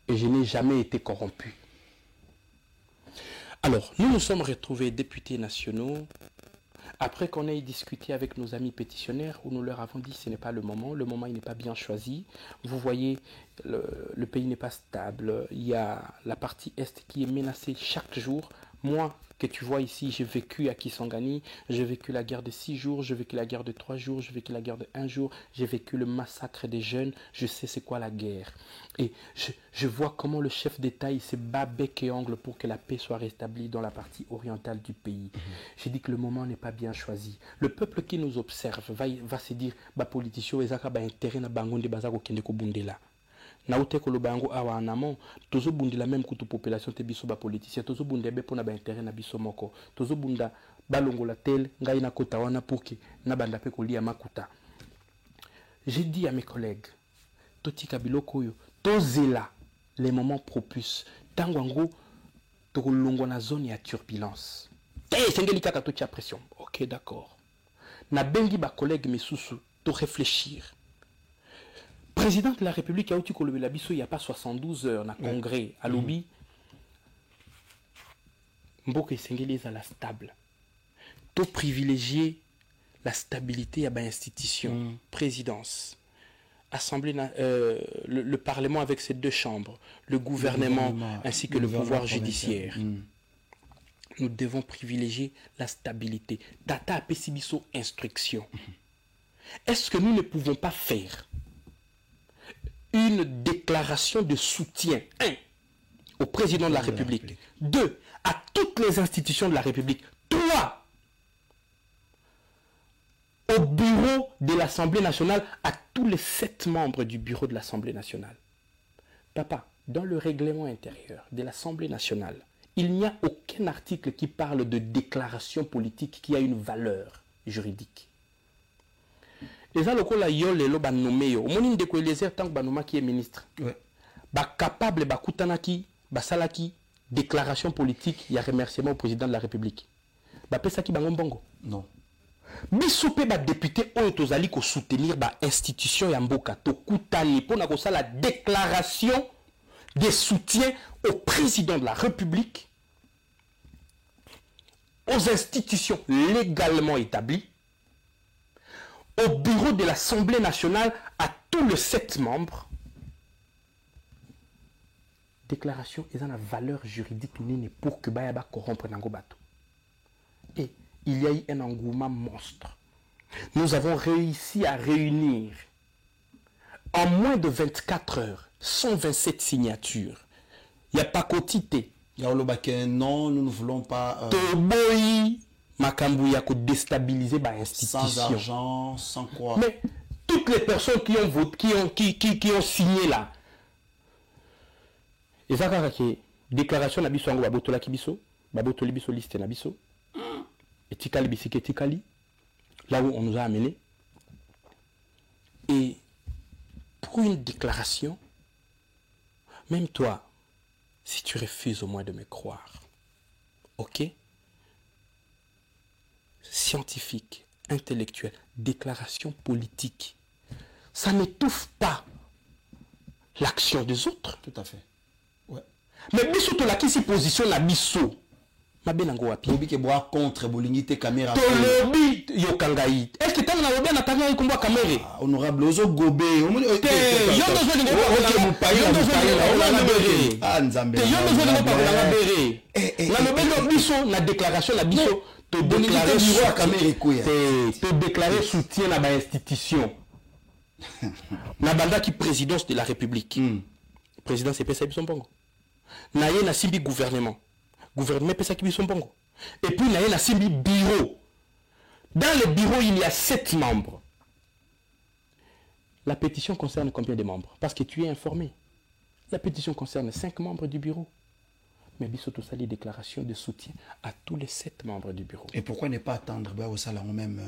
et je n'ai jamais été corrompu. Alors, nous nous sommes retrouvés députés nationaux après qu'on ait discuté avec nos amis pétitionnaires où nous leur avons dit que ce n'est pas le moment il n'est pas bien choisi. Vous voyez, le pays n'est pas stable, il y a la partie Est qui est menacée chaque jour. Moi, que tu vois ici, j'ai vécu à Kisangani, j'ai vécu la guerre de 6 jours, j'ai vécu la guerre de 3 jours, j'ai vécu la guerre de 1 jour, j'ai vécu le massacre des jeunes, je sais c'est quoi la guerre. Et je vois comment le chef d'État il se bat bec et ongle pour que la paix soit rétablie dans la partie orientale du pays. J'ai dit que le moment n'est pas bien choisi. Le peuple qui nous observe va se dire, bah politicien, ezaka ba intérêt na bangonde bazako kende ko bundela. Na ute koloba yango awa anamo tozo bundila même kutu population te biso ba politicien tozo bunda be pona ba intérêt na biso moko tozo bunda balongola tel ngai na kota wana pour que na banda pe kolia makuta. J'ai dit à mes collègues totika biloko yo tozela les moments propices tango ngo tokolongo na zone ya turbulence sengeli kaka to tia pression. OK, d'accord. Na bengi ba collègues misusu to réfléchir. Président de la République a il n'y a pas 72 heures dans le congrès à lobby. Mboka Sengeli est à la stable. To privilégier la stabilité à l'institution, présidence, assemblée, le Parlement avec ses 2 chambres, le gouvernement ainsi que le pouvoir judiciaire. Nous devons privilégier la stabilité. Tata a pessibiso instruction. Est-ce que nous ne pouvons pas faire une déclaration de soutien, 1, au président de la République, 2, à toutes les institutions de la République, 3, au bureau de l'Assemblée nationale, à tous les 7 membres du bureau de l'Assemblée nationale. Papa, dans le règlement intérieur de l'Assemblée nationale, il n'y a aucun article qui parle de déclaration politique qui a une valeur juridique. Et ça, le coup là, yo le ba nommé yo. Moni ndeko Eliezer tant que ba noma qui est ministre. Ouais. Ba capable ba kutanaki, ba salaki déclaration politique, il y a remerciement au président de la République. Ba pesa ki bango mbongo. Non. biso pe ba député oyo tozali ko soutenir ba institution ya mboka to kutani pona ko la déclaration de soutien au président de la République, aux institutions légalement établies, au bureau de l'Assemblée nationale, à tous les 7 membres. Déclaration et la valeur juridique nini pour que Bayaba corrompre Nango Bato. Et il y a eu un engouement monstre. Nous avons réussi à réunir en moins de 24 heures 127 signatures. Il n'y a pas quotité. Non, nous ne voulons pas... Toboyi, Makambu ya ko déstabiliser ba institution. Sans argent, sans quoi. Mais toutes les personnes qui ont voté, qui ont signé là, et ça que déclaration na biso ngo babotola kibiso, babotoli biso liste na biso. Et tikali bisike tikali, là où on nous a amené. Et pour une déclaration, même toi, si tu refuses au moins de me croire, ok? Scientifique, intellectuel, déclaration politique, ça n'étouffe pas l'action des autres. Tout à fait. Ouais. Mais biso to la qui position na biso. Mabenango wapi. Obi ke boa contre bolingite caméra. To lobby yo kangai. Est-ce que tu na lobby na tanga yi kumba caméra? Honorable ozo gobe. Yo ndozo ni Ah nzambe. Yo ndozo ni pa bere. Na lobby no biso na déclaration na biso to déclarer sur caméra koya. To déclarer soutien na ba institution. Na banda qui présidence de la République. Président c'est pesa biso mbongo. Na ye na simbi gouvernement. Gouvernement pesa ki biso mbongo. Et puis na ye na simbi bureau. Dans le bureau il y a 7 membres. La pétition concerne combien de membres? Parce que tu es informé. La pétition concerne 5 membres du bureau. Mais biso to sali déclaration de soutien à tous les 7 membres du bureau. Et pourquoi ne pas attendre au salon même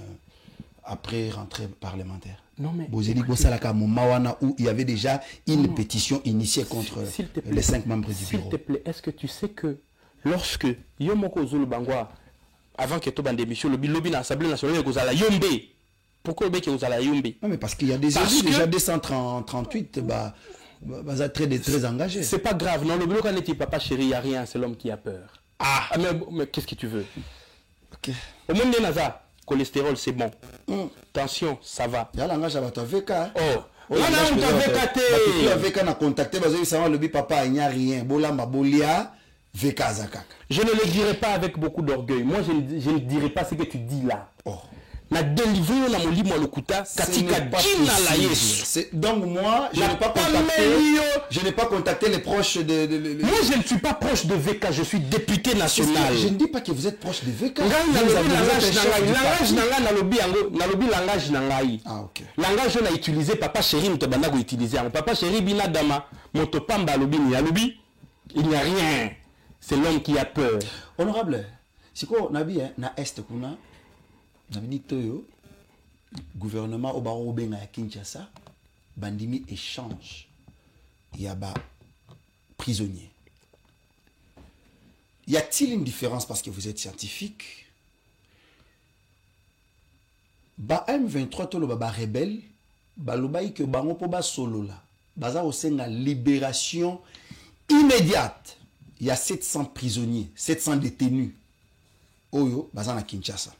après rentrée parlementaire? Non mais Bozeli Bosalaka Mawana où il y avait déjà une pétition initiée contre les 5 membres du bureau. S'il te plaît, est-ce que tu sais que lorsque Yomoko Zulu Bangwa, avant que tu aies démission, le lobby dans l'Assemblée nationale, vous allez yombe. Pourquoi vous allez yombe? Non mais parce qu'il y a des élus déjà 238 très engagés. C'est pas grave, non, le bloc n'est papa chéri, il n'y a rien, c'est l'homme qui a peur. Ah mais qu'est-ce que tu veux? Ok. Au monde de Naza, cholestérol c'est bon. Tension, ça va. Il y a l'engagement à votre VK. Oh. On a VK na contacté parce que ça le papa il n'y a rien. Bolamba bolia VK Zakak. Je ne le dirai pas avec beaucoup d'orgueil. Moi je ne dirai pas ce que tu dis là. Oh. Na délivré na molimo lokuta katika jina la Yesu. Donc moi je n'ai pas contacté les proches de Moi je ne suis pas proche de VK, je suis député national. Je ne dis pas que vous êtes proche de VK. Ah ok. Langage on a utilisé papa chéri nous te banda ko utiliser. Papa chéri bina dama moto pamba lobi ni lobi. Il n'y a rien. C'est l'homme qui a peur. Honorable, c'est quoi nabi na est kuna Nabini Toyo, gouvernement au barreau Benga à Kinshasa, bandimi échange. Il y a ba prisonniers. Y a-t-il une différence parce que vous êtes scientifique? Ba M23 tolo ba rebelle, ba lobaï que bango po ba solo la. Baza au sein la libération immédiate. Il y a 700 prisonniers, 700 détenus. Oyo, baza na Kinshasa.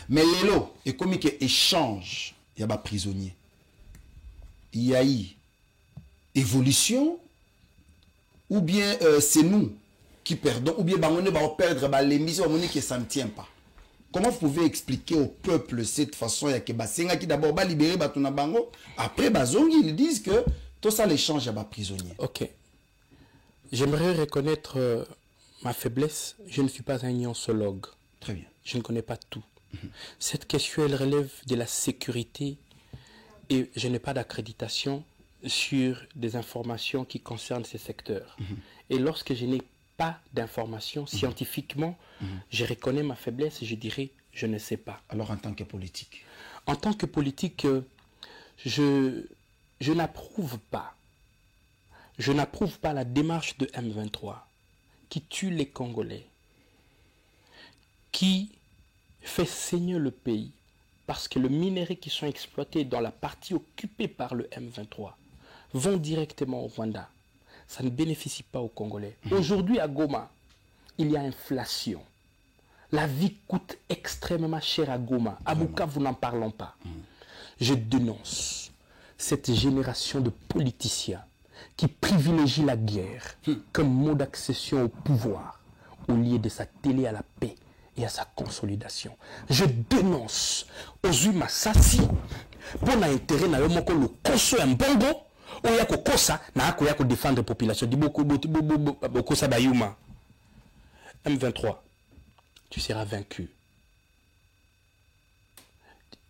Mais l'élo, et comme il échange, il y a des prisonniers. Il y a eu évolution, ou bien c'est nous qui perdons, ou bien on va perdre l'émission qui ne s'en tient pas. Comment vous pouvez expliquer au peuple cette façon? Il y a que Basenga qui d'abord va libérer Batuna Bango, après Bazongi, ils disent que tout ça l'échange, il y a des prisonniers. Ok. J'aimerais reconnaître ma faiblesse. Je ne suis pas un ioncologue. Très bien. Je ne connais pas tout. Cette question, elle relève de la sécurité et je n'ai pas d'accréditation sur des informations qui concernent ces secteurs. Et lorsque je n'ai pas d'informations scientifiquement, je reconnais ma faiblesse et je dirais, je ne sais pas. Alors en tant que politique? En tant que politique, je n'approuve pas. Je n'approuve pas la démarche de M23 qui tue les Congolais, qui fait saigner le pays parce que les minéraux qui sont exploités dans la partie occupée par le M23 vont directement au Rwanda. Ça ne bénéficie pas aux Congolais. Aujourd'hui, à Goma, il y a inflation. La vie coûte extrêmement cher à Goma. À Bukavu, n'en parlons pas. Je dénonce cette génération de politiciens qui privilégient la guerre comme mode d'accession au pouvoir au lieu de s'atteler à la paix et à sa consolidation. Je dénonce Ozui Masasi pour l'intérêt na yomoko le koso ya mbongo oya kokosa na ako ya ko défendre la population di beaucoup ça bayuma. M23, tu seras vaincu.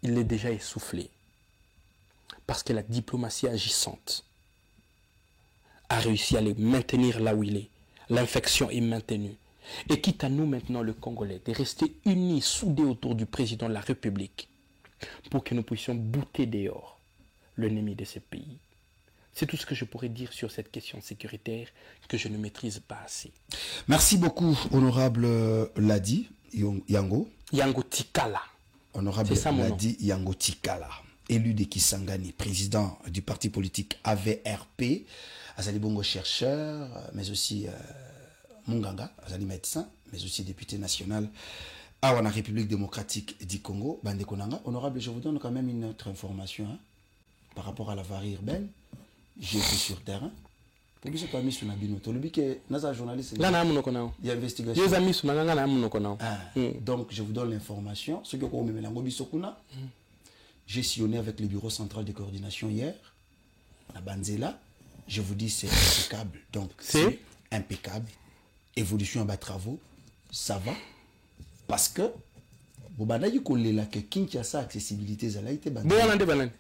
Il est déjà essoufflé parce que la diplomatie agissante a réussi à les maintenir là où il est. L'infection est maintenue. Et quitte à nous maintenant, le Congolais, de rester unis, soudés autour du président de la République pour que nous puissions bouter dehors l'ennemi de ce pays. C'est tout ce que je pourrais dire sur cette question sécuritaire que je ne maîtrise pas assez. Merci beaucoup, honorable Ladi Yango. Yango Tikala. Honorable Ladi Yango Tikala, élu de Kisangani, président du parti politique AVRP, Azali Bongo chercheur, mais aussi Munganga, Azali médecin, mais aussi député national à la République démocratique du Congo, Bande Konanga. Honorable, je vous donne quand même une autre information par rapport à la varie urbaine. J'ai été sur terrain. Il y a investigation. Donc, je vous donne l'information. J'ai sillonné avec le bureau central de coordination hier, à Banzela. Je vous dis, c'est impeccable. Donc, c'est impeccable. Évolution en bas travaux, ça va. Parce que, vous avez dit que Kinshasa accessibilité, ça a été banane.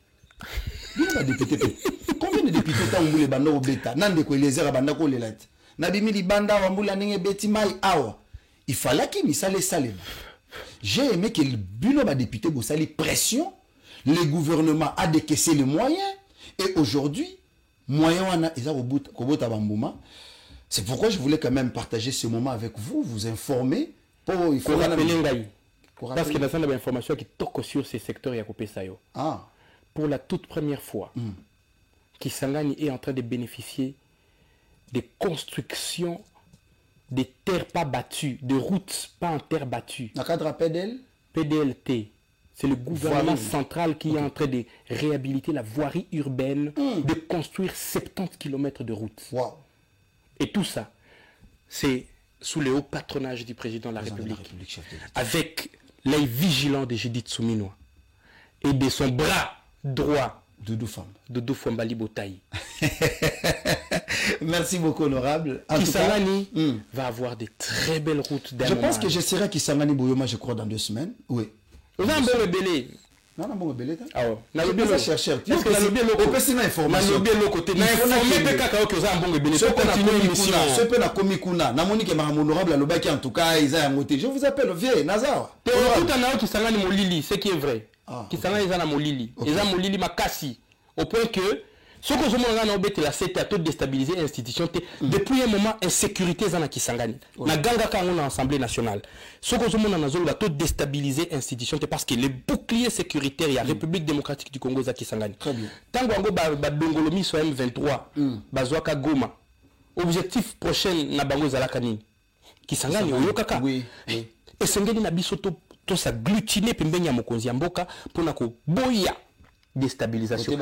Combien de députés ont voulu banda au bêta? Nande ko les banda ko lelat. Nabimi li banda wambula ninge beti mai awa. Il fallait qu'il me sale salem. J'ai aimé que le bureau de députés vous sali pression. Le gouvernement a décaissé les moyens. Et aujourd'hui, moyens on a ils au bout kobota bambuma. C'est pourquoi je voulais quand même partager ce moment avec vous, vous informer pour il faut rappeler parce que dans la information qui toque sur ces secteurs ya kopesa yo. Ah. Pour la toute première fois, Kisangani est en train de bénéficier des constructions des terres pas battues, de routes pas en terre battue. Dans le cadre PDLT, c'est le gouvernement central qui est en train de réhabiliter la voirie urbaine, de construire 70 km de routes. Wow. Et tout ça, c'est sous le haut patronage du président de la République, avec l'œil vigilant de Judith Souminois et de son bras droit, Doudou Fambali Botaï. Merci beaucoup, honorable. Kisangani va avoir de très belles routes. Je pense que je serai à Kisangani Boyoma, je crois, dans 2 semaines. Oui. Vous avez un bon rebellé. Non, non, bon rebellé. Ah ouais. Je peux pas chercher. Est-ce que la lobby est l'autre côté? C'est une information. La lobby est l'autre côté. Mais informer que Kakao que vous avez un bon rebellé. Ce peut la comicuna. Namoni que Mahamou honorable la lobby qui en tout cas ils ont monté. Je vous appelle vieux Nazar. Tout en haut Kisangani Molili, ce qui est vrai. Kisangani ils ont Molili. Ils ont Molili Makasi. Au point que ce que je me la c'était à tout déstabiliser l'institution. Depuis un moment, insécurité dans Kisangani. Na ganga quand on a l'Assemblée nationale. Ce que je me tout déstabiliser l'institution parce que les boucliers sécuritaires, il y a République démocratique du Congo à Kisangani. Tant qu'on a Dongolomi sur M23, Bazouaka Goma, objectif prochain na Bango Zalakani. Kisangani, Oyokaka. Oui. Et Sengeni na bisoto to s'agglutiner pembeni ya mokonzi ya mboka pona ko boya déstabilisation.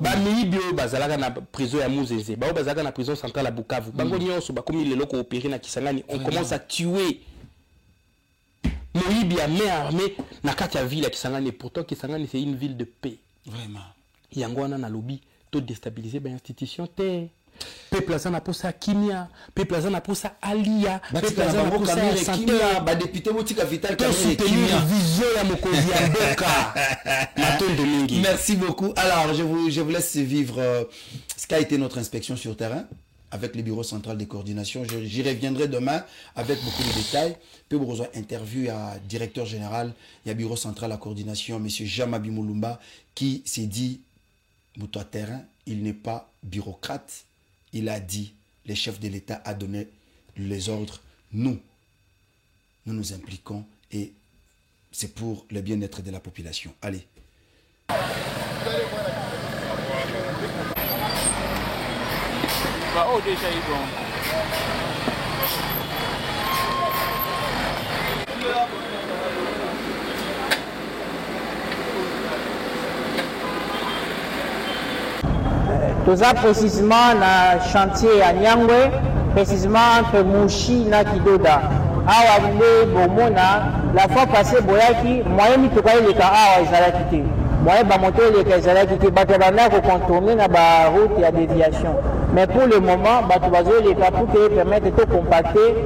Bamiyibi bazalaka na prison ya Muzeze, bazalaka na prison centrale à Bukavu. Bango nyonso bakomi lelo ko opérer na Kisangani, on commence à tuer. Moyibi a main armée na kati ya ville ya Kisangani, pourtant Kisangani c'est une ville de paix. Vraiment. Yango wana na lobby to déstabiliser ba institution te. Peuple azana posa kimia, peuple azana posa alia, peuple azana posa kimia, ba député motika Vital Kamerhe kimia, vision ya mokonzi ya mboka. Matondo mingi. Merci beaucoup. Alors je vous laisse vivre ce qu'a été notre inspection sur terrain avec le bureau central de coordination. J'y reviendrai demain avec beaucoup de détails. Puis vous avez interview à directeur général, il y a bureau central à coordination, monsieur Jamabi Moulumba, qui s'est dit Moutoua terrain, il n'est pas bureaucrate. Il a dit, le chef de l'État a donné les ordres. Nous nous impliquons et c'est pour le bien-être de la population. Allez. Oh, déjà ils vont. Tout ça précisément dans le chantier à Nyangwe, précisément entre Mouchi et Kidoda. Awa nde bomona la fois passée boyaki moyen mituka ile ka awa ezalaki te moyen ba moto ile ka ezalaki te bato bana ko contourner na ba route ya déviation mais pour le moment bato bazo ile ka pour que permettre de compacter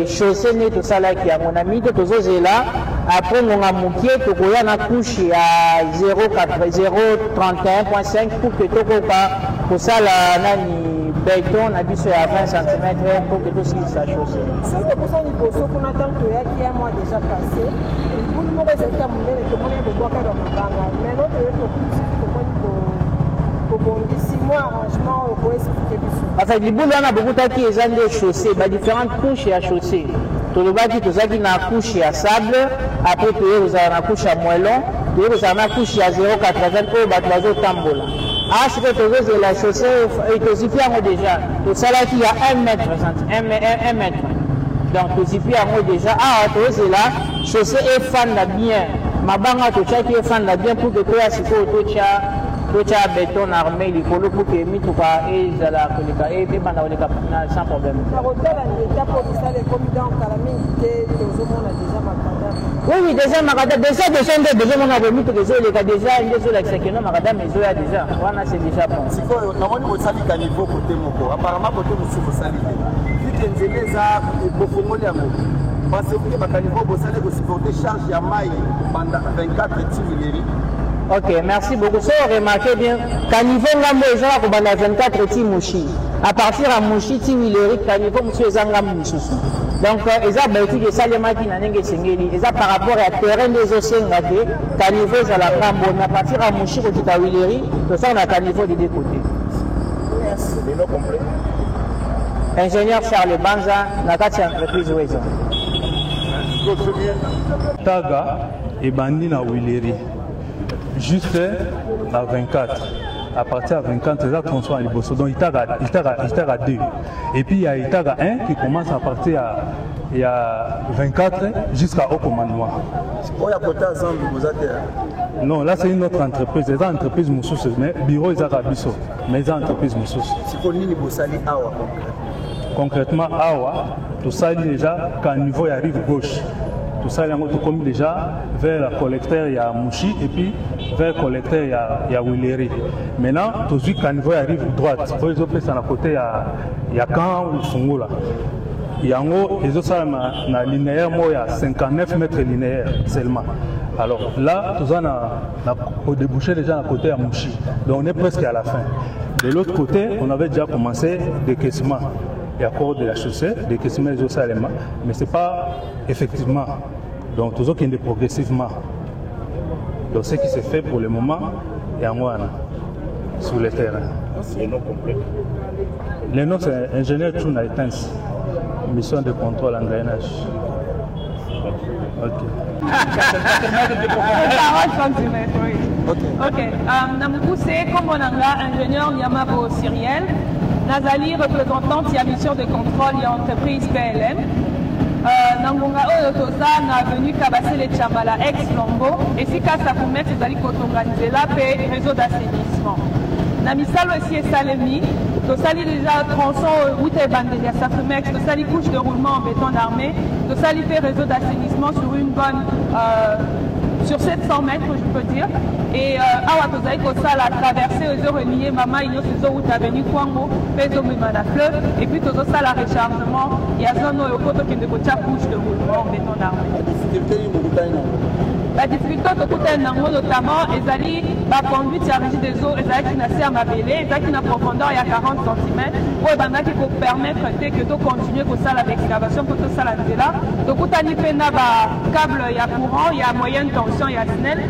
chaussée ne tout ça là qui a mon ami de tozo zela après on a mukie to koya na couche à 0,31.5 pour que to ko pa pour ça la nani béton na biso à 20 cm pour que tout ce qui soit chaussé. C'est pour ça que nous avons attendu qu'il y a un mois déjà passé. Pour nous, nous avons été amenés à beaucoup de choses. Mais nous avons dit 6 mois arrangement pour expliquer tout ça. En fait, les boules, on a beaucoup de chaussées, différentes couches à chaussée. Tout le bâti, tout ça qui n'a couche à sable, après vous avez une couche à moellon, vous avez une couche à 0,80 pour le tambola. Ah, c'est que la chaussée est aussi fière déjà. Tout ça là qui a 1 mètre, 1 mètre. Donc, tout aussi fière déjà. Ah, tout c'est là, chaussée est fan de bien. Ma banque, tout ça qui est fan de bien pour que tout ça, tout ça béton armé, il faut le pour que mis tout ça et la et sans problème. Oui, déjà, madame, déjà, on a remis tout déjà, il y a déjà, il y a déjà, madame, mais il y a déjà, voilà, c'est déjà bon. C'est quoi, normalement, vous savez qu'à niveau côté Moko, apparemment, côté Moussou, vous savez, vite, il y a des arbres, et beaucoup de gens. Parce que vous savez que vous supportez charge à maille pendant 24 tirs. Ok, merci beaucoup. Ça, remarquez bien, qu'à niveau de la pendant 24 tirs Mouchi, à partir de Mouchi, Tiwileri, qu'à niveau de Zangam Moussou. Donc, ils ont bâti des salemats qui n'ont pas singeli. Ils ont par rapport à terrain des océans gâtés, qu'à niveau de la Rambo, à partir de Mouchi, au Titawileri, tout ça, on a qu'à niveau des deux côtés. Merci. Le nom complet. Ingénieur Charles Banza, la 4e entreprise Ouézon. Taga et Bandi na Wileri. Juste à 24. À partir de 24, c'est ça qu'on soit à Liboso. Donc, il à 2. Et puis, il y a Itaga 1 qui commence à partir il y a 24 jusqu'à au commandement. Non, là, c'est une autre entreprise. C'est une entreprise Moussous. Mais bureau, ils ont Bisso. Mais c'est une entreprise Moussous. Concrètement, Awa, tout ça déjà, quand le niveau arrive gauche. Tout ça, il y a comme déjà vers le collecteur, il y a Mouchi, et puis vers le collecteur, il y a Wileri. Maintenant, tout de suite, quand le niveau arrive droite, pour les autres, à côté, il y a Kan ou Fungola. Il y a un haut, les autres, il y a linéaire, il y a 59 mètres linéaires seulement. Alors là, tout ça, on a débouché déjà à côté à Mouchi. Donc on est presque à la fin. De l'autre côté, on avait déjà commencé des caissements. Il y a encore de la chaussée, des caissements des Salema, mais ce n'est pas effectivement. Donc, tout ça qui est progressivement. Donc, ce qui se fait pour le moment, il y a moi sur le terrain. C'est le nom complet. Le nom, c'est ingénieur Tuna Etens, mission de contrôle en drainage. Ok. 40 cm, oui. Ok. Namukuse, comme on a ingénieur Niamabo Cyriel. Nazali, représentante de la mission de contrôle de l'entreprise PLM. Nangonga Oyotosa n'a venu cabasser les Tchambala ex-Lombo et si ça pour mettre les alliés organiser la paix réseau d'assainissement. Namisalo aussi est Salemi, Tosali déjà tronçon route et bandelia Safumex, Tosali couche de roulement en béton d'armée, Tosali fait réseau d'assainissement sur une bonne sur 700 mètres, je peux dire. Et Awa Tozai Kosala a traversé aux eaux reliées, Mama Inyo Suzo route avenue Kwango, Pezo Mimana fleuve, et puis Tozo Sala rechargement, il y a Zono Yokoto qui ne peut pas couche de roulement en béton d'armée. La difficulté notamment, la conduite à régie des eaux, qui n'a à Mabélé, qui a une profondeur il y a 40 cm, pour permettre de continuer comme ça l'excavation pour tout ça là. Donc, il y a un câble, il y a courant, il y a moyenne tension, il y a SNEL.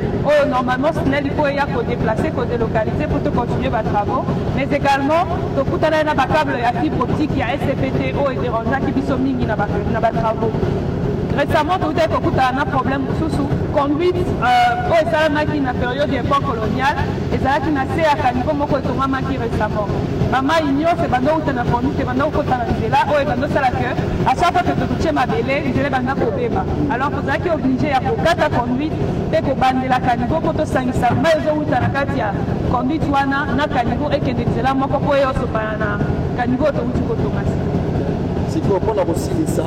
Normalement, SNEL, il faut déplacer, il faut délocaliser pour continuer les travaux. Mais également, il y a un câble, il y a fibre optique, il y a SCPT, eau et dérangeant qui sont mis dans les travaux. Récemment, il y a un problème sous conduite oyo esalamaki na période ya époque coloniale ezalaki na se ya kanivo moko etongamaki récemment bamai nyonso ebanda outa na conduite ebanda kokota na nzela oyo ebanda osala ke à chaque fois que tokutie mabele nzela ebanda kobeba alors tozalaki oblige ya kokata conduite mpe kobandela kanivo mpo tosangisa mai ezowuta na kati ya conduite wana na kanivo ekende nzela moko mpo oyo osopana na kanivo oyo touti kotonga sikoyo mpona kosilisa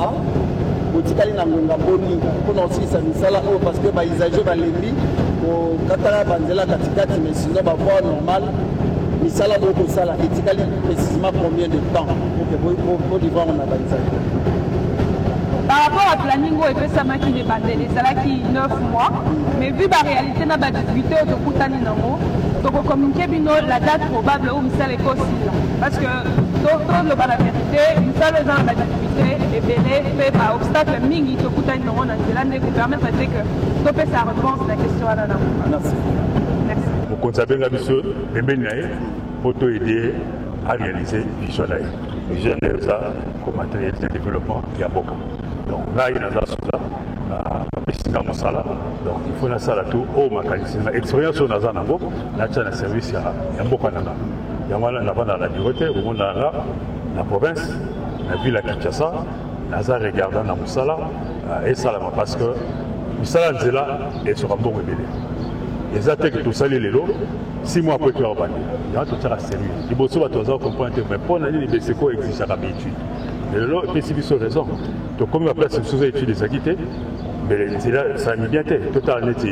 otikali na ngonga boni mpona kosilisa misala oyo parce que baisage balembi kokatala banzela katikati mais sinon bavoi normal misala oyo kosala etikali précisément combien de temps po livrer na baisage par rapport à planning oyo epesamaki na ebandeli ezalaki 9 mois mais vu baréalité na badifficulté oyo tokutani nango tokocommuniquer bino la date probable oyo misala ekosila parce que toloba la vérité misala eza na badifficulté ebele mpe baobstacle mingi tokutani nango na nzela nde kopermettre te que topesa réponse na question wana nango merci mokonzi abenga biso pembeni na ye mpo toaide à réaliser vision na ye vision na ye eza komatériel de développement ya mboka donc ngai naza soza napesinga mosala donc il faut nasala tu oyo makanisi na expérience oyo naza nango natia na service ya mboka nanga yango wana navanda na biro te omona nanga na province na ville ya Kinshasa naza regardant na mosala esalama parce que misala nzela esoka mbongo ebele eza te ke tosali lelo 6 mois après toya kobandi yango totiaka sérieux liboso bato baza comprendre te mais mpo na nini beseko exigeaka baétude mais lelo epesi biso raison tokomi baplace mosusu étude ezalaki te mais nzela esalami bien te totala neti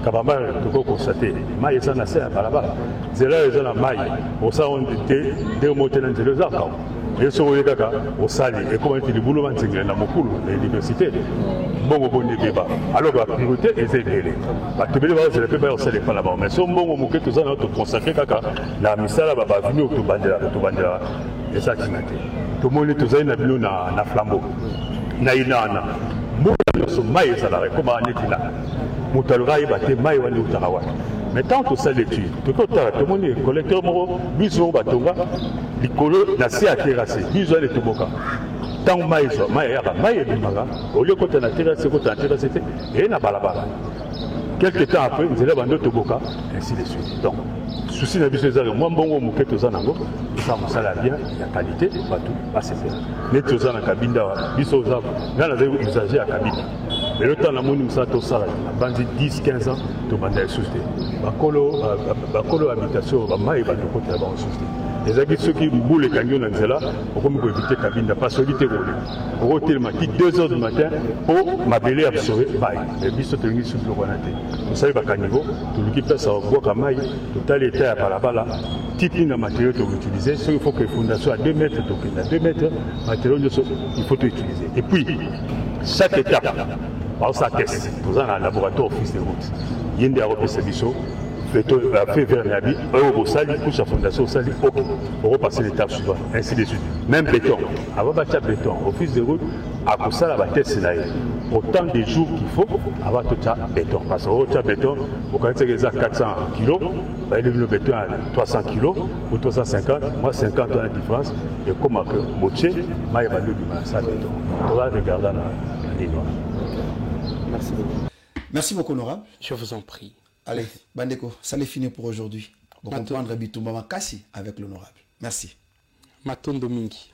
kabambara tokoki konstate mai eza na se ya balabala nzela oyo eza na mai osala te nde mo te na nzela eza kao ye soko oye kaka osali ekoma neti libulu banzengela na mokulu na université mbongo boni ebeba alors bapriorité eza ebele bato ebele baozela mpe bayosala epala bao mais so mbongo moke toza na toconsacre kaka na misala bavini oyo tobandela eza ntina te tomoni tozali na bino na flambeau na inana mboka nyonso mai ezalaka ekoma neti na moto alora ayeba te mai wana eutaka wana mais tant tosali étude tokotala tomoni collecteur moko biso moko batonga likolo na se ya terrasse biso wana etoboka ntango mai eyaka mai ebimaka olie kota na terrasse kota na terrasse te eye na balabala quelque temps après nzela bando toboka ainsi de suite donc souci na biso ezaka mwa mbongo moke toza nango eza mosala bien ya qualité bato basepela neti toza na kabinda biso oza nga nazali usager ya kabinda lelo ntango namoni mosala tosala bandi 10-15 ans tobanda lisusu te bakolo habitation bamai bandokotela bango lisusu te ezalaki soki mbula ekangi yo na nzela okomi koevite kabinda parce oki te kole okotelema ti 2h du matin mpo mabele absorbe mai mais biso tolingi lisusu biloko wana te tosali bakanivo toluki mpesa kobwaka mai totali eta ya balabala titi na matériel tokoutilize soki il faut que fondation à 2 mètres tokende à 2 mètres matériel nyonso il faut toutiliser et puis chaque étape baosala test toza na laboratoire office de route ye nde akopesa biso fait vers Nabi, au sali, couche à fondation, au sali, pour repasser l'étape suivante, ainsi de suite. Même béton, avant de battre béton, office de route, à cause ça, la bataille, c'est là. Autant de jours qu'il faut, avant tout ça, béton. Parce que au béton, au quand c'est 400 kilos, le béton à 300 kilos, ou 350, moi 50 ans de différence, et comme à Moché, moi, il va lui dire ça, béton. On va regarder la ligne. Merci beaucoup. Merci beaucoup, honorable. Je vous en prie. Allez, Bandeko, ça l'est fini pour aujourd'hui. On va comprendre Bitumba Makassi avec l'honorable. Merci. Matondo Mingi.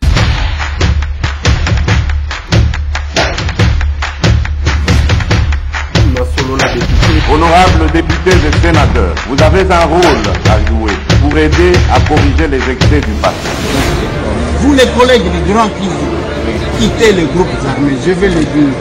Honorables députés et sénateurs, vous avez un rôle à jouer pour aider à corriger les excès du passé. Vous les collègues du Grand qui quittez les groupes armés, je vais le dire.